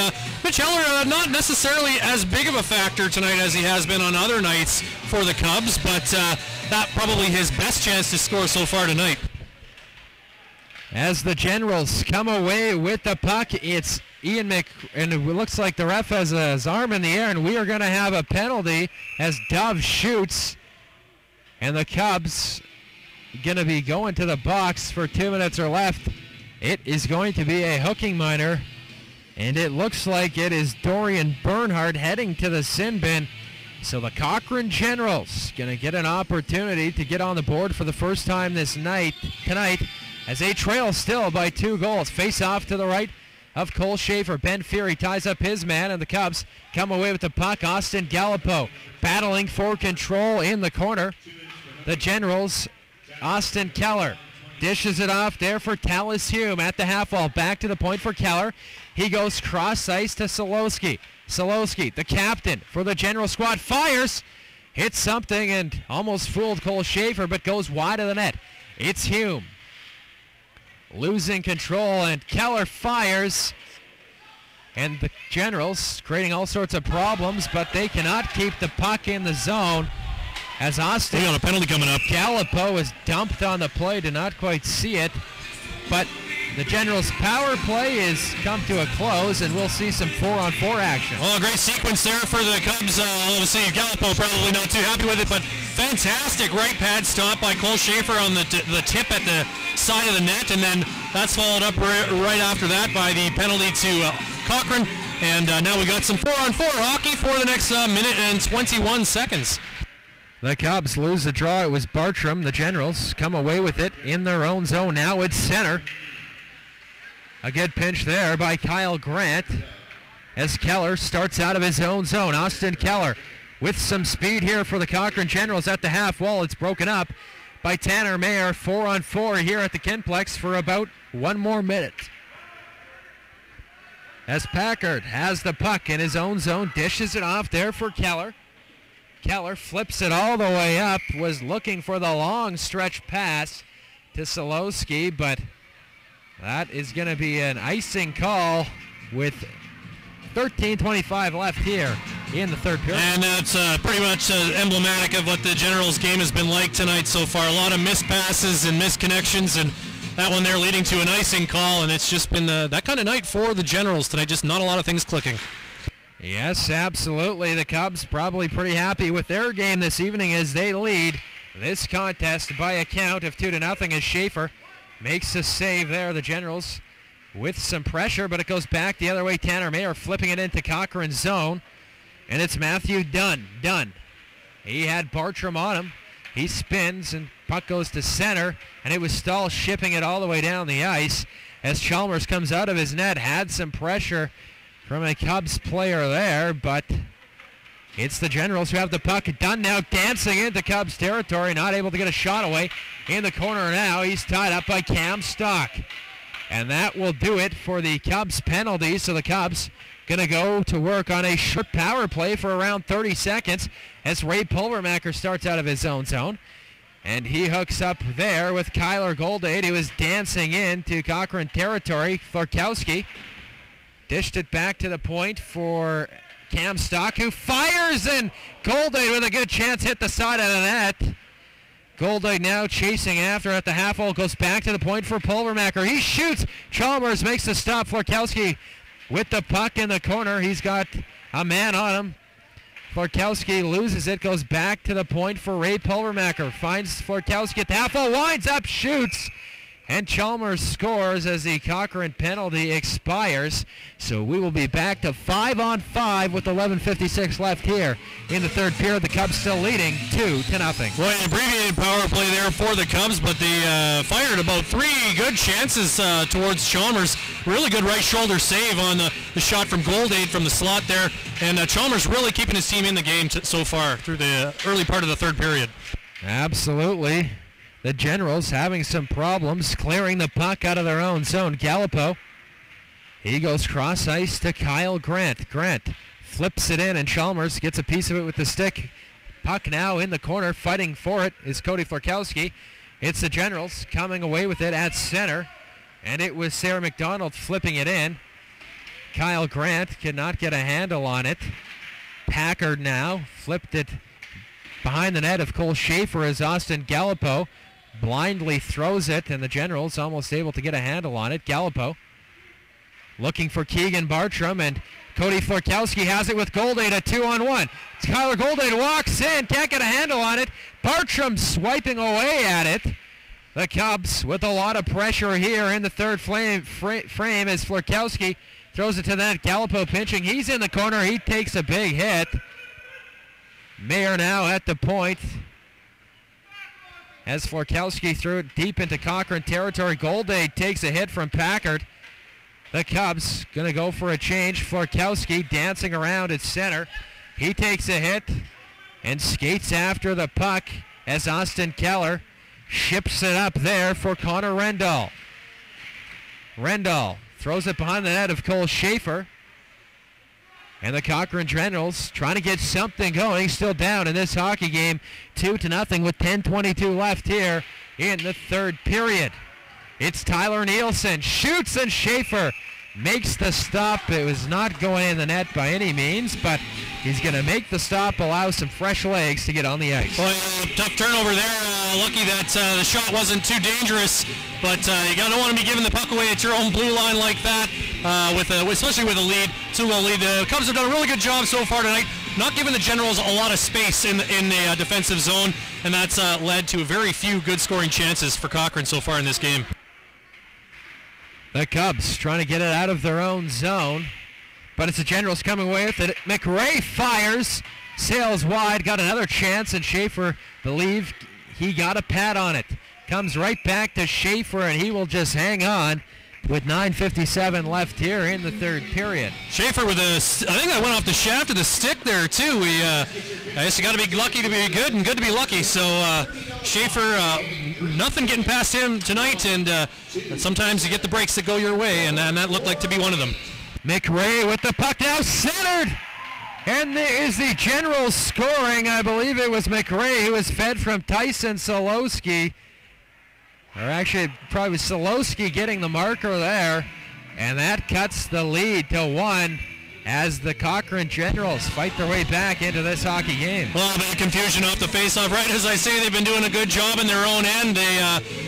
Mitch Heller not necessarily as big of a factor tonight as he has been on other nights for the Cubs, but that probably his best chance to score so far tonight. As the Generals come away with the puck, it's Ian and it looks like the ref has his arm in the air, and we are going to have a penalty as Dove shoots, and the Cubs going to be going to the box for 2 minutes or left. It is going to be a hooking minor, and it looks like it is Dorian Bernhardt heading to the sin bin. So the Cochrane Generals going to get an opportunity to get on the board for the first time tonight, as they trail still by 2 goals. Face off to the right of Cole Schaefer. Ben Fury ties up his man, and the Cubs come away with the puck. Austin Gallipo battling for control in the corner. The Generals, Austin Keller dishes it off there for Tallis Hume at the half wall. Back to the point for Keller. He goes cross ice to Solowski. Solowski, the captain for the General squad, fires, hits something and almost fooled Cole Schaefer, but goes wide of the net. It's Hume losing control, and Keller fires, and the Generals creating all sorts of problems, but they cannot keep the puck in the zone as Austin, a penalty coming up. Gallipo is dumped on the play, did not quite see it, but The Generals' power play has come to a close, and we'll see some 4-on-4 action. Well, a great sequence there for the Cubs. Obviously, Gallipo probably not too happy with it, but fantastic right pad stop by Cole Schaefer on the tip at the side of the net, and then that's followed up right after that by the penalty to Cochrane. And now we got some 4-on-4 hockey for the next minute and 21 seconds. The Cubs lose the draw. It was Bartram. The Generals come away with it in their own zone. Now it's center. A good pinch there by Kyle Grant as Keller starts out of his own zone. Austin Keller with some speed here for the Cochrane Generals at the half wall. It's broken up by Tanner Mayer. 4-on-4 here at the Kinplex for about 1 more minute. As Packard has the puck in his own zone, dishes it off there for Keller. Keller flips it all the way up, was looking for the long stretch pass to Solowski, but that is going to be an icing call with 13:25 left here in the third period. And that's pretty much emblematic of what the Generals game has been like tonight so far. A lot of missed passes and missed connections, and that one there leading to an icing call, and it's just been that kind of night for the Generals tonight. Just not a lot of things clicking. Yes, absolutely. The Cubs probably pretty happy with their game this evening as they lead this contest by a count of 2-0 as Schaefer makes a save there. The Generals with some pressure, but it goes back the other way. Tanner Mayer flipping it into Cochrane's zone, and it's Matthew Dunn. He had Bartram on him. He spins, and puck goes to center, and it was Stahl shipping it all the way down the ice as Chalmers comes out of his net. Had some pressure from a Cubs player there, but it's the Generals who have the puck. Dunn now dancing into Cubs territory, not able to get a shot away. In the corner now, he's tied up by Cam Stock. And that will do it for the Cubs penalty. So the Cubs going to go to work on a short power play for around 30 seconds as Ray Pulvermacher starts out of his own zone. And he hooks up there with Kyler Goldade, who is dancing into Cochrane territory. Florkowski dished it back to the point for Cam Stock, who fires, and Goldade with a good chance hit the side of the net. Goldade now chasing after at the half hole, goes back to the point for Pulvermacher. He shoots. Chalmers makes the stop. Florkowski with the puck in the corner. He's got a man on him. Florkowski loses it, goes back to the point for Ray Pulvermacher. Finds Florkowski at the half hole, winds up, shoots. And Chalmers scores as the Cochrane penalty expires. So we will be back to 5-on-5 with 11:56 left here in the third period. The Cubs still leading 2-0. Well, an abbreviated power play there for the Cubs, but they fired about 3 good chances towards Chalmers. Really good right shoulder save on the shot from Goldade from the slot there. And Chalmers really keeping his team in the game so far through the early part of the third period. Absolutely. The Generals having some problems clearing the puck out of their own zone. Gallipo, he goes cross ice to Kyle Grant. Grant flips it in, and Chalmers gets a piece of it with the stick. Puck now in the corner, fighting for it is Cody Florkowski. It's the Generals coming away with it at center, and it was Sarah McDonald flipping it in. Kyle Grant cannot get a handle on it. Packard now flipped it behind the net of Cole Schaefer as Austin Gallipo blindly throws it, and the Generals almost able to get a handle on it. Gallipo looking for Keegan Bartram, and Cody Florkowski has it with Goldade, a 2-on-1. Tyler Goldade walks in, can't get a handle on it. Bartram swiping away at it. The Cubs with a lot of pressure here in the third frame as Florkowski throws it to the net. Gallipo pinching, he's in the corner, he takes a big hit. Mayer now at the point as Florkowski threw it deep into Cochrane territory. Goldade takes a hit from Packard. The Cubs going to go for a change. Florkowski dancing around at center. He takes a hit and skates after the puck as Austin Keller ships it up there for Connor Rendall. Rendall throws it behind the net of Cole Schaefer. And the Cochrane Generals trying to get something going, still down in this hockey game, 2-0 with 10:22 left here in the third period. It's Tyler Nielsen, shoots, and Schaefer makes the stop. It was not going in the net by any means, but he's going to make the stop, allow some fresh legs to get on the ice. Well, tough turnover there. Lucky that the shot wasn't too dangerous. but you don't want to be giving the puck away at your own blue line like that, especially with a lead, 2-goal lead. The Cubs have done a really good job so far tonight, not giving the Generals a lot of space in the defensive zone, and that's led to very few good scoring chances for Cochrane so far in this game. The Cubs trying to get it out of their own zone, but it's the Generals coming away with it. McRae fires, sails wide, got another chance, and Schaefer believed he got a pad on it. Comes right back to Schaefer, and he will just hang on with 9:57 left here in the third period. Schaefer with I think that went off the shaft of the stick there too. I guess you got to be lucky to be good and good to be lucky. So Schaefer, nothing getting past him tonight, and sometimes you get the breaks that go your way, and that looked like to be one of them. McRae with the puck now centered, and there is the Generals scoring. I believe it was McRae who was fed from Tyson Solowski. Or actually, probably Solowski getting the marker there. And that cuts the lead to 1 as the Cochrane Generals fight their way back into this hockey game. Well, a bit of confusion off the faceoff. Right as I say, they've been doing a good job in their own end. They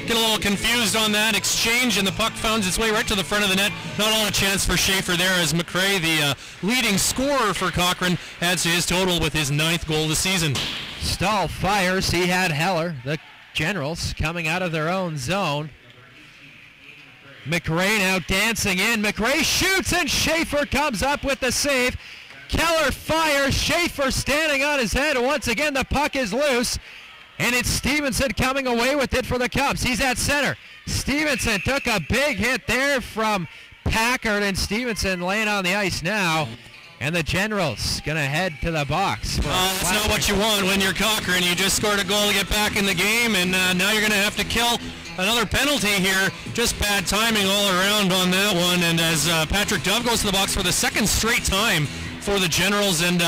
get a little confused on that exchange, and the puck finds its way right to the front of the net. Not a lot of chance for Schaefer there as McRae, the leading scorer for Cochrane, adds to his total with his 9th goal of the season. Stahl fires. He had Heller. The Generals coming out of their own zone. McRae now dancing in. McRae shoots, and Schaefer comes up with the save. Keller fires. Schaefer standing on his head. Once again, the puck is loose, and it's Stevenson coming away with it for the Cubs. He's at center. Stevenson took a big hit there from Packard, and Stevenson laying on the ice now. And the Generals going to head to the box. That's not what you want when you're Cochrane. You just scored a goal to get back in the game, and now you're going to have to kill another penalty here. Just bad timing all around on that one. And as Patrick Dove goes to the box for the second straight time for the Generals, and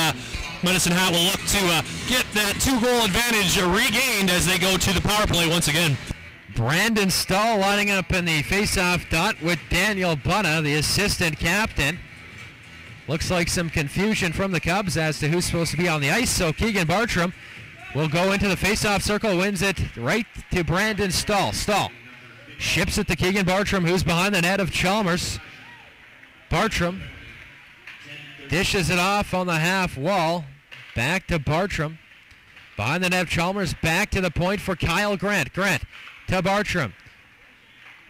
Medicine Hat will look to get that 2-goal advantage regained as they go to the power play once again. Brandon Stahl lining up in the face-off dot with Daniel Bunna, the assistant captain. Looks like some confusion from the Cubs as to who's supposed to be on the ice, so Keegan Bartram will go into the face-off circle, wins it right to Brandon Stahl. Stahl ships it to Keegan Bartram, who's behind the net of Chalmers. Bartram dishes it off on the half wall. Back to Bartram. Behind the net of Chalmers, back to the point for Kyle Grant. Grant to Bartram.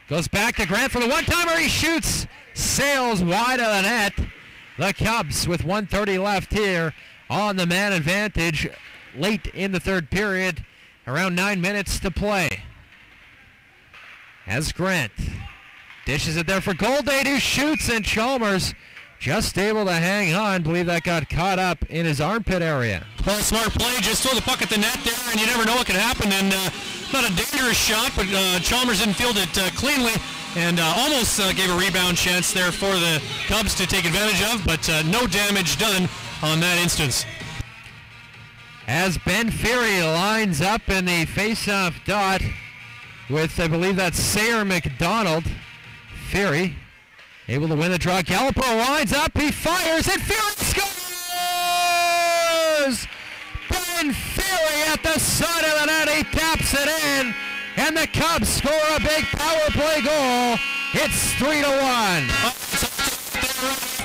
Goes back to Grant for the one-timer. He shoots, sails wide of the net. The Cubs with 1:30 left here on the man advantage late in the third period. Around 9 minutes to play. As Grant dishes it there for Goldade, who shoots, and Chalmers just able to hang on. Believe that got caught up in his armpit area. Well, smart play. Just throw the puck at the net there, and you never know what can happen. And not a dangerous shot, but Chalmers didn't field it cleanly. And almost gave a rebound chance there for the Cubs to take advantage of, but no damage done on that instance. As Ben Ferry lines up in the face-off dot with, I believe that's Sayer McDonald. Ferry able to win the draw. Gallipo lines up, he fires, and Ferry scores! Ben Ferry at the side of the net, he taps it in. And the Cubs score a big power play goal. It's 3-1.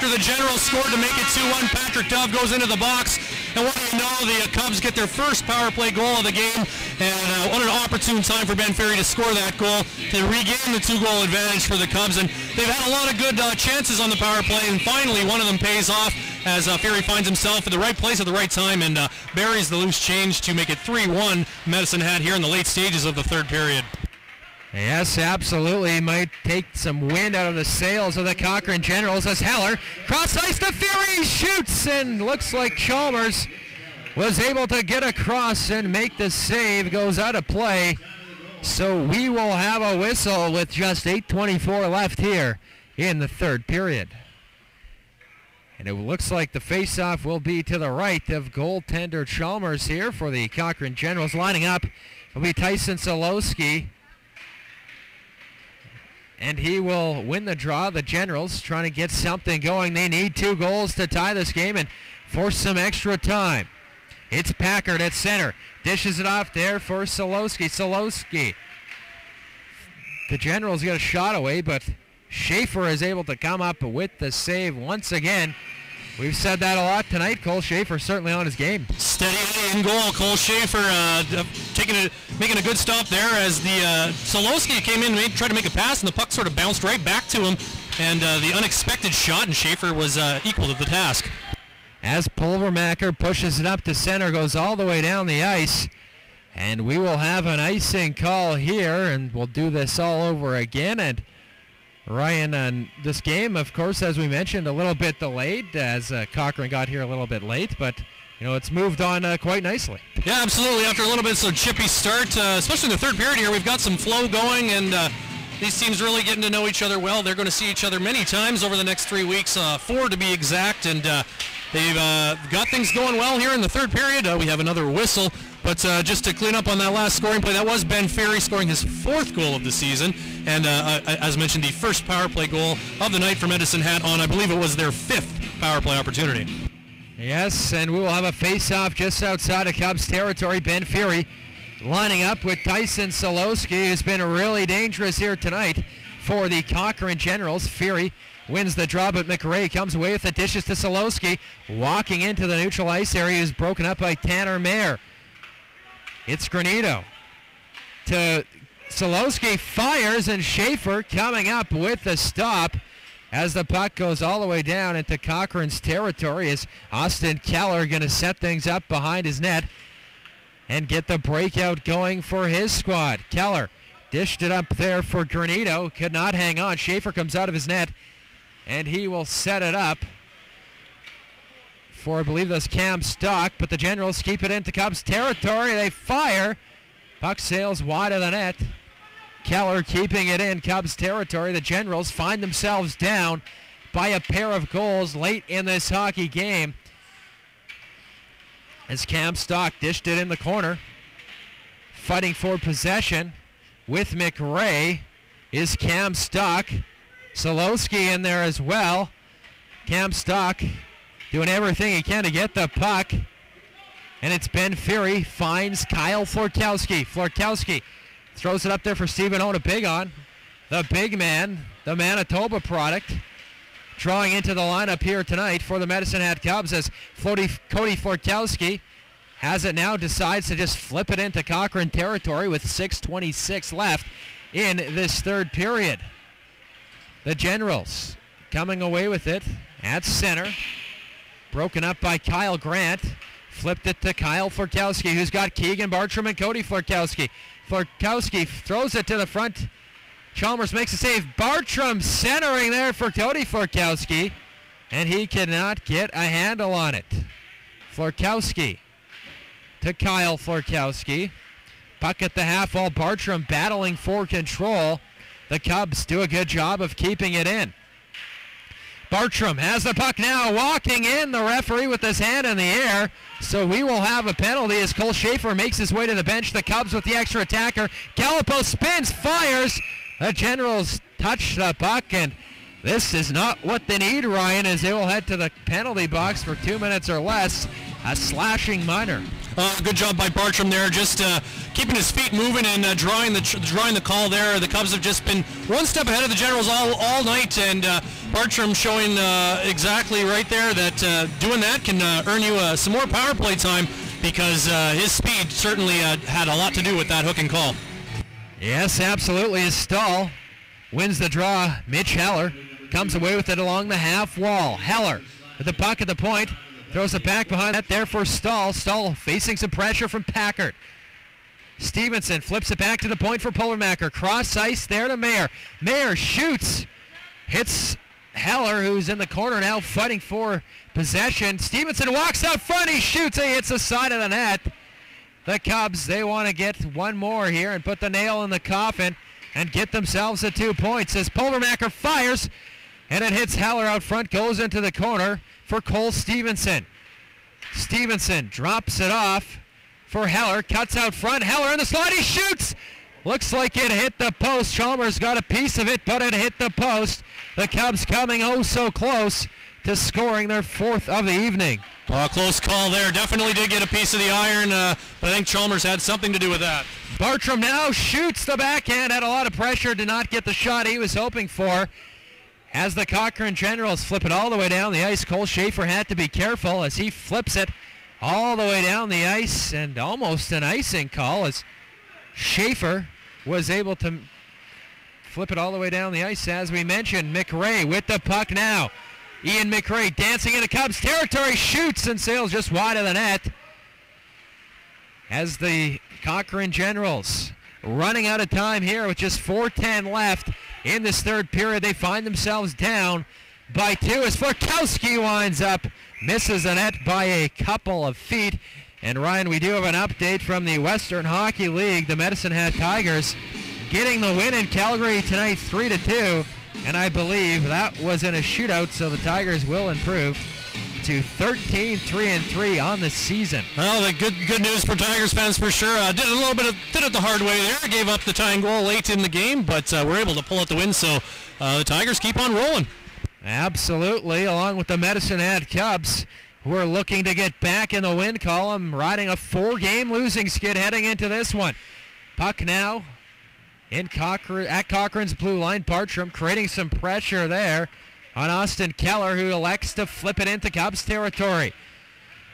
After the Generals scored to make it 2-1, Patrick Dove goes into the box. And what do you know, the Cubs get their first power play goal of the game. And what an opportune time for Ben Ferry to score that goal, to regain the 2-goal advantage for the Cubs. And they've had a lot of good chances on the power play, and finally one of them pays off as Ferry finds himself in the right place at the right time and buries the loose change to make it 3-1 Medicine Hat here in the late stages of the third period. Yes, absolutely. Might take some wind out of the sails of the Cochrane Generals as Heller cross ice to Ferry, shoots, and looks like Chalmers was able to get across and make the save. Goes out of play. So we will have a whistle with just 8:24 left here in the third period. And it looks like the face-off will be to the right of goaltender Chalmers here for the Cochrane Generals. Lining up will be Tyson Solowski. And he will win the draw. The Generals trying to get something going. They need 2 goals to tie this game and force some extra time. It's Packard at center. Dishes it off there for Solowski. Solowski The Generals get a shot away, but Schaefer is able to come up with the save once again. We've said that a lot tonight. Cole Schaefer certainly on his game. Steady in goal. Cole Schaefer making a good stop there as the Solowski came in and tried to make a pass, and the puck sort of bounced right back to him. And the unexpected shot, and Schaefer was equal to the task. As Pulvermacher pushes it up to center, goes all the way down the ice. And we will have an icing call here, and we'll do this all over again. And Ryan, on this game, of course, as we mentioned, a little bit delayed as Cochrane got here a little bit late, but it's moved on quite nicely. Yeah, absolutely. After a little bit of a chippy start, especially in the third period here, we've got some flow going, and these teams really getting to know each other well. They're going to see each other many times over the next 3 weeks, 4 to be exact, and they've got things going well here in the third period. We have another whistle, but just to clean up on that last scoring play, that was Ben Ferry scoring his 4th goal of the season, and as mentioned, the first power play goal of the night for Medicine Hat on, I believe it was their 5th power play opportunity. Yes, and we will have a face-off just outside of Cubs territory. Ben Ferry lining up with Tyson Solowski, who's been really dangerous here tonight for the Cochrane Generals. Ferry wins the draw, but McRae comes away with the dishes to Solowski. Walking into the neutral ice area is broken up by Tanner Mayer. It's Granito to Solowski, fires, and Schaefer coming up with the stop as the puck goes all the way down into Cochrane's territory. Is Austin Keller going to set things up behind his net and get the breakout going for his squad? Keller dished it up there for Granito, could not hang on. Schaefer comes out of his net, and he will set it up for, I believe that's Cam Stock, but the Generals keep it into Cubs territory. They fire. Puck sails wide of the net. Keller keeping it in Cubs territory. The Generals find themselves down by a pair of goals late in this hockey game as Cam Stock dished it in the corner. Fighting for possession with McRae is Cam Stock. Solowski in there as well. Cam Stock doing everything he can to get the puck. And it's Ben Ferry finds Kyle Florkowski. Florkowski throws it up there for Stephen Onabigon. The big man, the Manitoba product, drawing into the lineup here tonight for the Medicine Hat Cubs as Cody Florkowski has it now, decides to just flip it into Cochrane territory with 6:26 left in this third period. The Generals coming away with it at center. Broken up by Kyle Grant. Flipped it to Kyle Florkowski, who's got Keegan Bartram and Cody Florkowski. Florkowski throws it to the front. Chalmers makes a save. Bartram centering there for Cody Florkowski, and he cannot get a handle on it. Florkowski to Kyle Florkowski. Puck at the half wall. Bartram battling for control. The Cubs do a good job of keeping it in. Bartram has the puck now, walking in, the referee with his hand in the air. So we will have a penalty as Cole Schaefer makes his way to the bench. The Cubs with the extra attacker. Gallipo spins, fires. The Generals touch the puck, and this is not what they need, Ryan, as they will head to the penalty box for 2 minutes or less. A slashing minor. Good job by Bartram there, just keeping his feet moving and drawing the call there. The Cubs have just been one step ahead of the Generals all night, and Bartram showing exactly right there that doing that can earn you some more power play time, because his speed certainly had a lot to do with that hook and call. Yes, absolutely. As Stahl wins the draw, Mitch Heller comes away with it along the half wall. Heller with the puck at the point. Throws it back behind that there for Stahl. Stahl facing some pressure from Packard. Stevenson flips it back to the point for Pulvermacher. Cross ice there to Mayer. Mayer shoots. Hits Heller, who's in the corner now fighting for possession. Stevenson walks out front. He shoots. He hits the side of the net. The Cubs, they want to get one more here and put the nail in the coffin and get themselves the 2 points as Pulvermacher fires, and it hits Heller out front, goes into the corner for Cole Stevenson. Stevenson drops it off for Heller, cuts out front. Heller in the slot, he shoots. Looks like it hit the post. Chalmers got a piece of it, but it hit the post. The Cubs coming oh so close to scoring their 4th of the evening. Close call there. Definitely did get a piece of the iron, but I think Chalmers had something to do with that. Bartram now shoots the backhand, had a lot of pressure, did not get the shot he was hoping for. As the Cochrane Generals flip it all the way down the ice, Cole Schaefer had to be careful as he flips it all the way down the ice, and almost an icing call as Schaefer was able to flip it all the way down the ice. As we mentioned, McRae with the puck now. Ian McRae dancing into Cubs territory, shoots and sails just wide of the net. As the Cochrane Generals running out of time here with just 4:10 left in this third period, they find themselves down by 2 as Florkowski winds up, misses the net by a couple of feet. And Ryan, we do have an update from the Western Hockey League. The Medicine Hat Tigers getting the win in Calgary tonight, 3-2. And I believe that was in a shootout, so the Tigers will improve to 13-3-3 on the season. Well, the good news for Tigers fans for sure. Did it the hard way there. Gave up the tying goal late in the game, but we're able to pull out the win. So the Tigers keep on rolling. Absolutely, along with the Medicine Hat Cubs, who are looking to get back in the win column, riding a 4-game losing skid heading into this one. Puck now at Cochrane's blue line. Bartram creating some pressure there on Austin Keller, who elects to flip it into Cubs territory.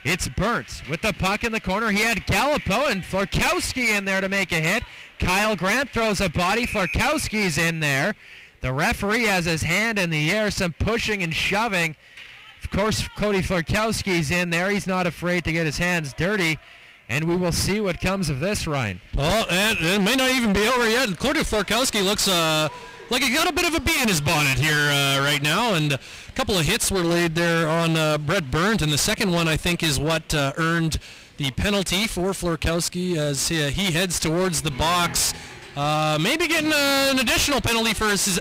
It's Burns with the puck in the corner. He had Gallipo and Florkowski in there to make a hit. Kyle Grant throws a body. Florkowski's in there. The referee has his hand in the air, some pushing and shoving. Of course, Cody Florkowski's in there. He's not afraid to get his hands dirty. And we will see what comes of this, Ryan. Well, it may not even be over yet. Cody Florkowski looks like he got a bit of a bee in his bonnet here right now. And a couple of hits were laid there on Brett Burns. And the second one, I think, is what earned the penalty for Florkowski as he heads towards the box. Maybe getting an additional penalty for his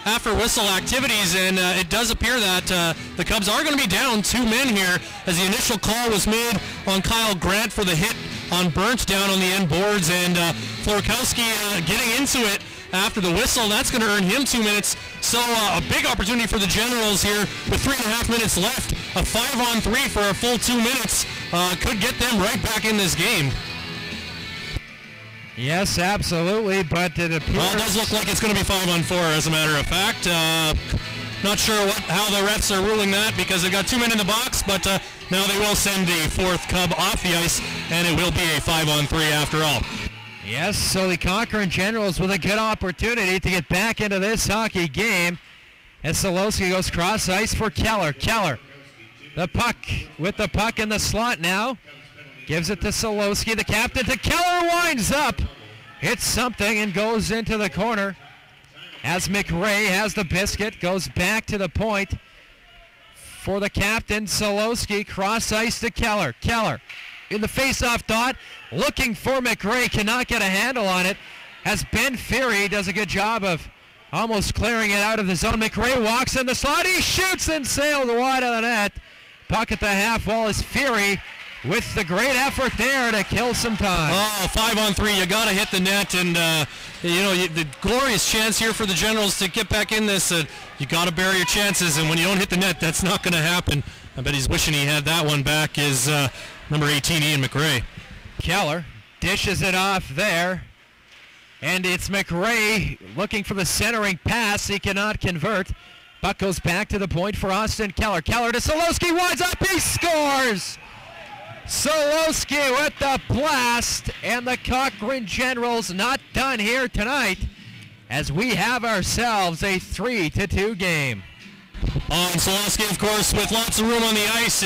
after whistle activities, and it does appear that the Cubs are going to be down 2 men here as the initial call was made on Kyle Grant for the hit on Burnt down on the end boards, and Florkowski getting into it after the whistle. That's going to earn him 2 minutes. So a big opportunity for the Generals here with 3.5 minutes left. A 5-on-3 for a full 2 minutes could get them right back in this game. Yes, absolutely, but it appears... Well, it does look like it's going to be 5-on-4, as a matter of fact. Not sure how the refs are ruling that because they've got 2 men in the box, but now they will send the 4th Cub off the ice, and it will be a 5-on-3 after all. Yes, so the Cochrane Generals with a good opportunity to get back into this hockey game as Solowski goes cross ice for Keller. Keller, the puck, with the puck in the slot now. Gives it to Solowski, the captain, to Keller, winds up. Hits something and goes into the corner. As McRae has the biscuit, goes back to the point for the captain, Solowski, cross ice to Keller. Keller in the face-off dot, looking for McRae, cannot get a handle on it. As Ben Fury does a good job of almost clearing it out of the zone. McRae walks in the slot, he shoots and sails wide of the net. Puck at the half wall is Fury with the great effort there to kill some time. Oh, 5-on-3, you got to hit the net, and the glorious chance here for the Generals to get back in this. You got to bury your chances, and when you don't hit the net, that's not going to happen. I bet he's wishing he had that one back. Is number 18, Ian McRae. Keller dishes it off there, and it's McRae looking for the centering pass. He cannot convert. Puck goes back to the point for Austin Keller. Keller to Solowski, winds up, he scores! Solowski with the blast, and the Cochrane Generals not done here tonight as we have ourselves a 3-2 game. And Solowski, of course, with lots of room on the ice,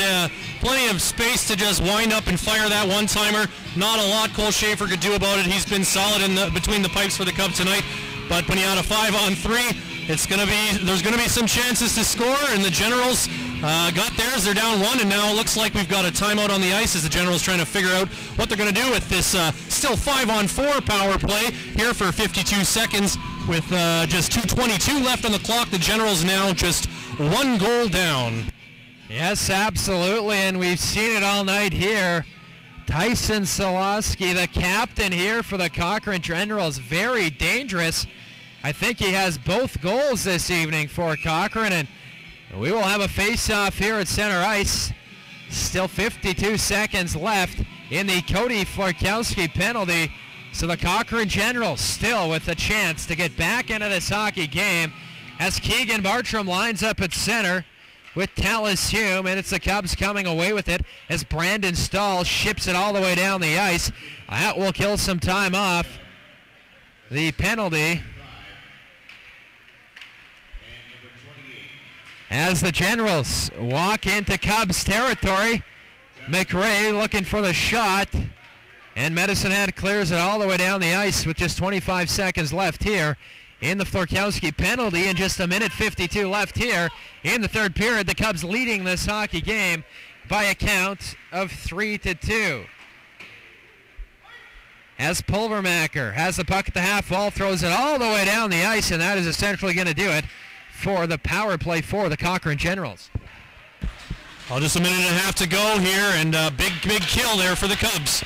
plenty of space to just wind up and fire that one-timer. Not a lot Cole Schaefer could do about it. He's been solid between the pipes for the Cubs tonight, but when you had a 5-on-3, there's going to be some chances to score, and the Generals got theirs. They're down 1, and now it looks like we've got a timeout on the ice as the Generals trying to figure out what they're going to do with this still 5-on-4 power play here for 52 seconds with just 2:22 left on the clock. The Generals now just 1 goal down. Yes, absolutely, and we've seen it all night here. Tyson Solowski, the captain here for the Cochrane Generals, very dangerous. I think he has both goals this evening for Cochrane, and We will have a face-off here at center ice. Still 52 seconds left in the Cody Florkowski penalty. So the Cochrane Generals still with a chance to get back into this hockey game as Keegan Bartram lines up at center with Tallis Hume, and it's the Cubs coming away with it as Brandon Stahl ships it all the way down the ice. That will kill some time off. The penalty as the Generals walk into Cubs territory. McRae looking for the shot, and Medicine Hat clears it all the way down the ice with just 25 seconds left here in the Florkowski penalty, and just a minute 52 left here in the third period. The Cubs leading this hockey game by a count of 3-2. As Pulvermacher has the puck at the half wall, throws it all the way down the ice, and that is essentially going to do it for the power play for the Cochrane Generals. Well, just a minute and a half to go here, and big kill there for the Cubs.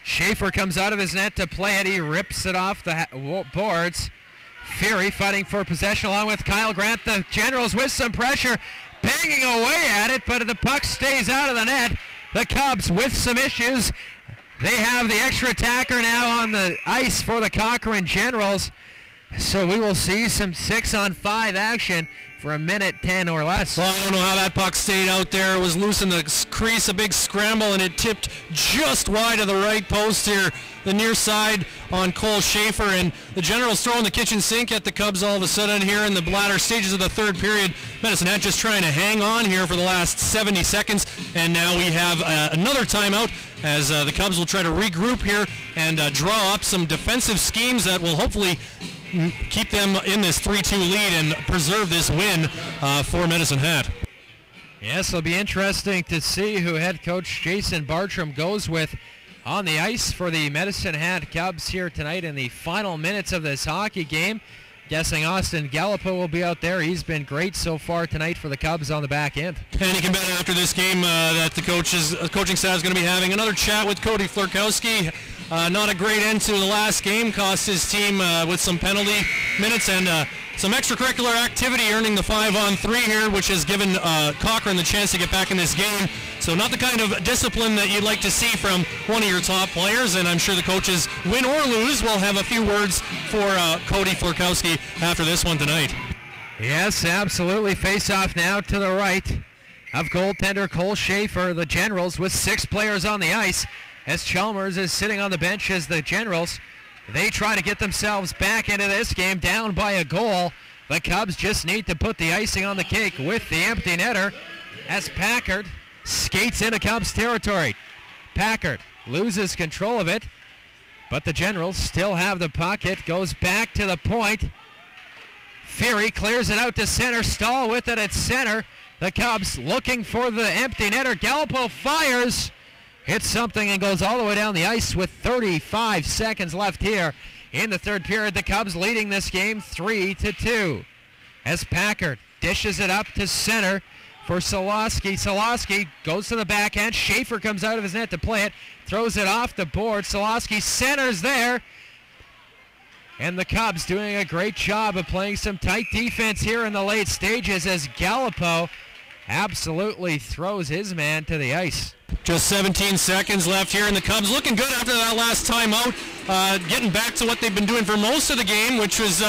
Schaefer comes out of his net to play it. He rips it off the boards. Fury fighting for possession along with Kyle Grant. The Generals with some pressure, banging away at it, but the puck stays out of the net. The Cubs with some issues. They have the extra attacker now on the ice for the Cochrane Generals. So we will see some 6-on-5 action for a minute 10 or less. Well, I don't know how that puck stayed out there. It was loose in the crease, a big scramble, and it tipped just wide of the right post here, the near side on Cole Schaefer, and the Generals throwing the kitchen sink at the Cubs all of a sudden here in the latter stages of the third period. Medicine Hat just trying to hang on here for the last 70 seconds, and now we have another timeout as the Cubs will try to regroup here and draw up some defensive schemes that will hopefully keep them in this 3-2 lead and preserve this win for Medicine Hat. Yes, it'll be interesting to see who head coach Jason Bartram goes with on the ice for the Medicine Hat Cubs here tonight in the final minutes of this hockey game. Guessing Austin Gallipo will be out there. He's been great so far tonight for the Cubs on the back end. And you can bet after this game that the coaching staff is going to be having another chat with Cody Florkowski. Not a great end to the last game. Cost his team with some penalty minutes and some extracurricular activity, earning the 5-on-3 here, which has given Cochrane the chance to get back in this game. So not the kind of discipline that you'd like to see from one of your top players, and I'm sure the coaches, win or lose, will have a few words for Cody Florkowski after this one tonight. Yes, absolutely. Face-off now to the right of goaltender Cole Schaefer. The Generals with 6 players on the ice, as Chalmers is sitting on the bench as the Generals. They try to get themselves back into this game down by a goal. The Cubs just need to put the icing on the cake with the empty netter as Packard skates into Cubs territory. Packard loses control of it, but the Generals still have the puck. It goes back to the point. Fury clears it out to center. Stahl with it at center. The Cubs looking for the empty netter. Gallipo fires. Hits something and goes all the way down the ice with 35 seconds left here in the third period. The Cubs leading this game 3-2. As Packard dishes it up to center for Soloski. Soloski goes to the backhand. Schaefer comes out of his net to play it. Throws it off the board. Soloski centers there. And the Cubs doing a great job of playing some tight defense here in the late stages as Gallipo absolutely throws his man to the ice. Just 17 seconds left here, and the Cubs looking good after that last timeout, getting back to what they've been doing for most of the game, which was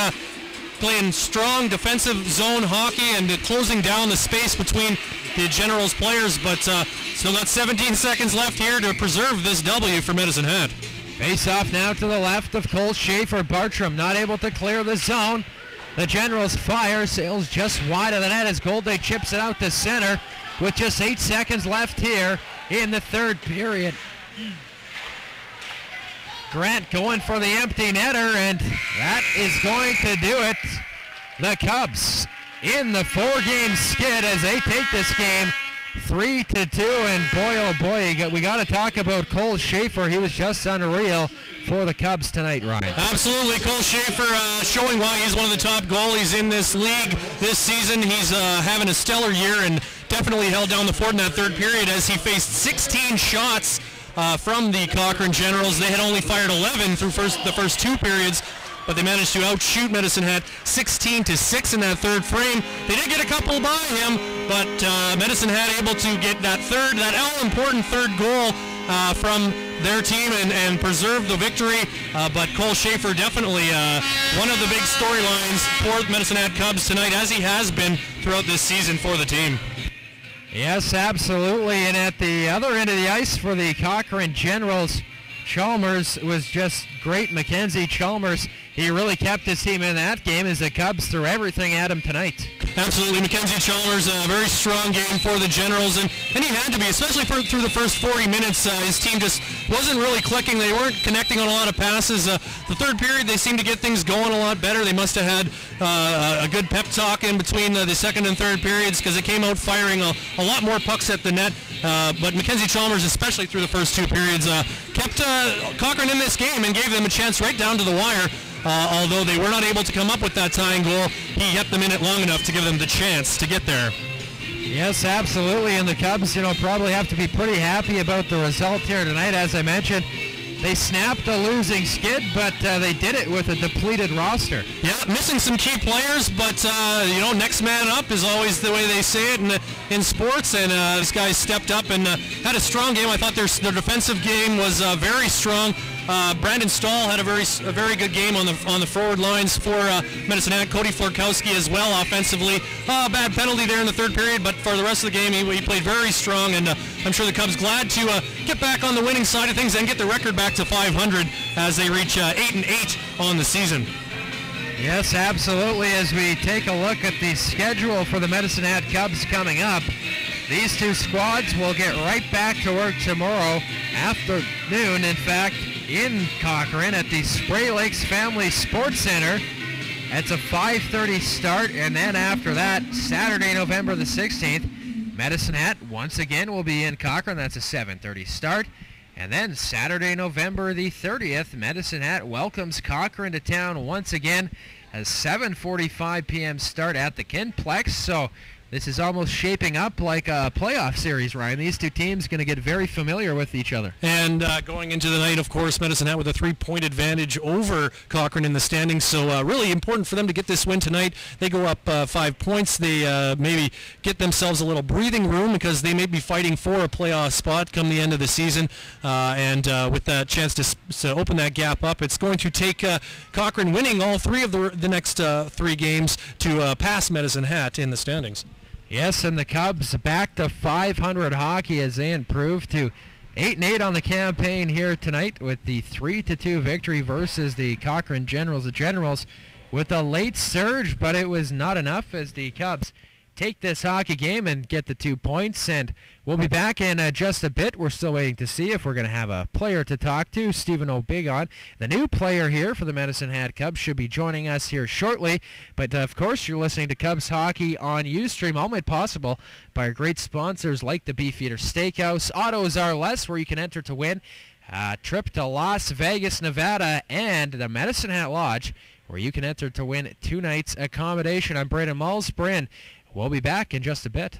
playing strong defensive zone hockey and closing down the space between the Generals players, but still got 17 seconds left here to preserve this W for Medicine Hat. Face off now to the left of Cole Schaefer. Bartram not able to clear the zone. The Generals fire, sails just wide of the net as Golday chips it out to center with just 8 seconds left here in the third period. Grant going for the empty netter, and that is going to do it. The Cubs in the 4-game skid as they take this game 3-2, and boy, oh boy, we got to talk about Cole Schaefer. He was just unreal for the Cubs tonight, Ryan. Absolutely. Cole Schaefer showing why he's one of the top goalies in this league this season. He's having a stellar year and definitely held down the fort in that third period as he faced 16 shots from the Cochrane Generals. They had only fired 11 through the first 2 periods. but they managed to outshoot Medicine Hat 16-6 in that third frame. They did get a couple by him, but Medicine Hat able to get that all-important third goal from their team and preserve the victory. But Cole Schaefer definitely one of the big storylines for Medicine Hat Cubs tonight, as he has been throughout this season for the team. Yes, absolutely. And at the other end of the ice for the Cochrane Generals, Chalmers was just great. Mackenzie Chalmers, he really kept his team in that game as the Cubs threw everything at him tonight. Absolutely. Mackenzie Chalmers, a very strong game for the Generals, and he had to be, especially through the first 40 minutes. His team just wasn't really clicking. They weren't connecting on a lot of passes. The third period, they seemed to get things going a lot better. They must have had a good pep talk in between the second and third periods, because they came out firing a lot more pucks at the net. But Mackenzie Chalmers, especially through the first two periods, kept Cochrane in this game and gave them a chance right down to the wire. Although they were not able to come up with that tying goal, he kept them in it long enough to give them the chance to get there. Yes, absolutely, and the Cubs, probably have to be pretty happy about the result here tonight. As I mentioned, they snapped a losing skid, but they did it with a depleted roster. Yeah, missing some key players, but next man up is always the way they say it in sports, and these guys stepped up and had a strong game. I thought their defensive game was very strong. Brandon Stahl had a very good game on the forward lines for Medicine Hat. Cody Florkowski as well offensively. Bad penalty there in the third period, but for the rest of the game he played very strong, and I'm sure the Cubs glad to get back on the winning side of things and get the record back to 500 as they reach 8-8 on the season. Yes, absolutely. As we take a look at the schedule for the Medicine Hat Cubs coming up, these two squads will get right back to work tomorrow afternoon, in fact, in Cochrane at the Spray Lakes Family Sports Center. It's a 5:30 start, and then after that, Saturday, November the 16th, Medicine Hat once again will be in Cochrane. That's a 7:30 start. And then Saturday, November the 30th, Medicine Hat welcomes Cochrane to town once again. A 7:45 p.m. start at the Kinplex. So this is almost shaping up like a playoff series, Ryan. These two teams going to get very familiar with each other. And going into the night, of course, Medicine Hat with a 3-point advantage over Cochrane in the standings. So really important for them to get this win tonight. They go up 5 points. They maybe get themselves a little breathing room, because they may be fighting for a playoff spot come the end of the season. And with that chance to open that gap up, it's going to take Cochrane winning all three of the next 3 games to pass Medicine Hat in the standings. Yes, and the Cubs back to 500 hockey as they improve to 8-8 on the campaign here tonight with the 3-2 victory versus the Cochrane Generals. The Generals with a late surge, but it was not enough as the Cubs take this hockey game and get the 2 points. And we'll be back in just a bit. We're still waiting to see if we're going to have a player to talk to. Stephen O'Bigon, the new player here for the Medicine Hat Cubs, should be joining us here shortly. But of course, you're listening to Cubs Hockey on Ustream, all made possible by our great sponsors like the Beefeater Steakhouse, Autos Are Less, where you can enter to win a trip to Las Vegas, Nevada, and the Medicine Hat Lodge, where you can enter to win 2 nights accommodation. I'm Brandon Malsbrin. We'll be back in just a bit.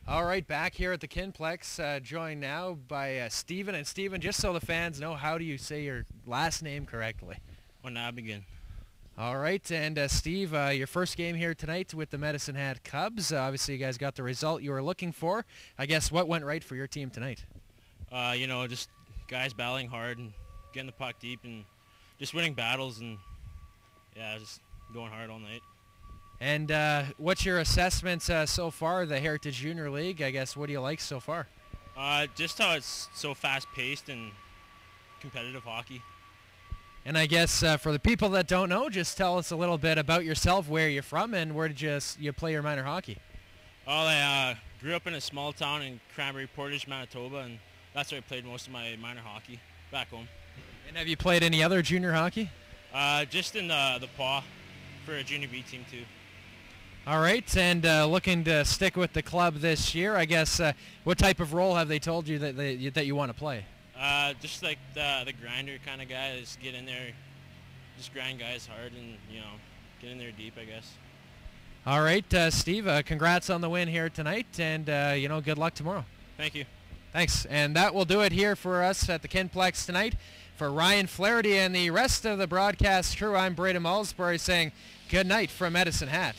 All right, back here at the Kinplex, joined now by Stephen. And Stephen, just so the fans know, how do you say your last name correctly? Onabigin. All right, and Steve, your first game here tonight with the Medicine Hat Cubs. Obviously, you guys got the result you were looking for. I guess what went right for your team tonight? Just guys battling hard and getting the puck deep and just winning battles and, yeah, just going hard all night. And what's your assessment so far, the Heritage Junior League? I guess, what do you like so far? Just how it's so fast-paced and competitive hockey. And I guess for the people that don't know, just tell us a little bit about yourself, where you're from, and where did you play your minor hockey? Well, I grew up in a small town in Cranberry Portage, Manitoba, and that's where I played most of my minor hockey back home. And have you played any other junior hockey? Just in the PAW for a junior B team too. All right, and looking to stick with the club this year, I guess. What type of role have they told you that you want to play? Just like the grinder kind of guy. Just get in there, just grind guys hard, and get in there deep, I guess. All right, Steve. Congrats on the win here tonight, and good luck tomorrow. Thank you. Thanks, and that will do it here for us at the Kinplex tonight. For Ryan Flaherty and the rest of the broadcast crew, I'm Braden Mullsbury saying good night from Medicine Hat.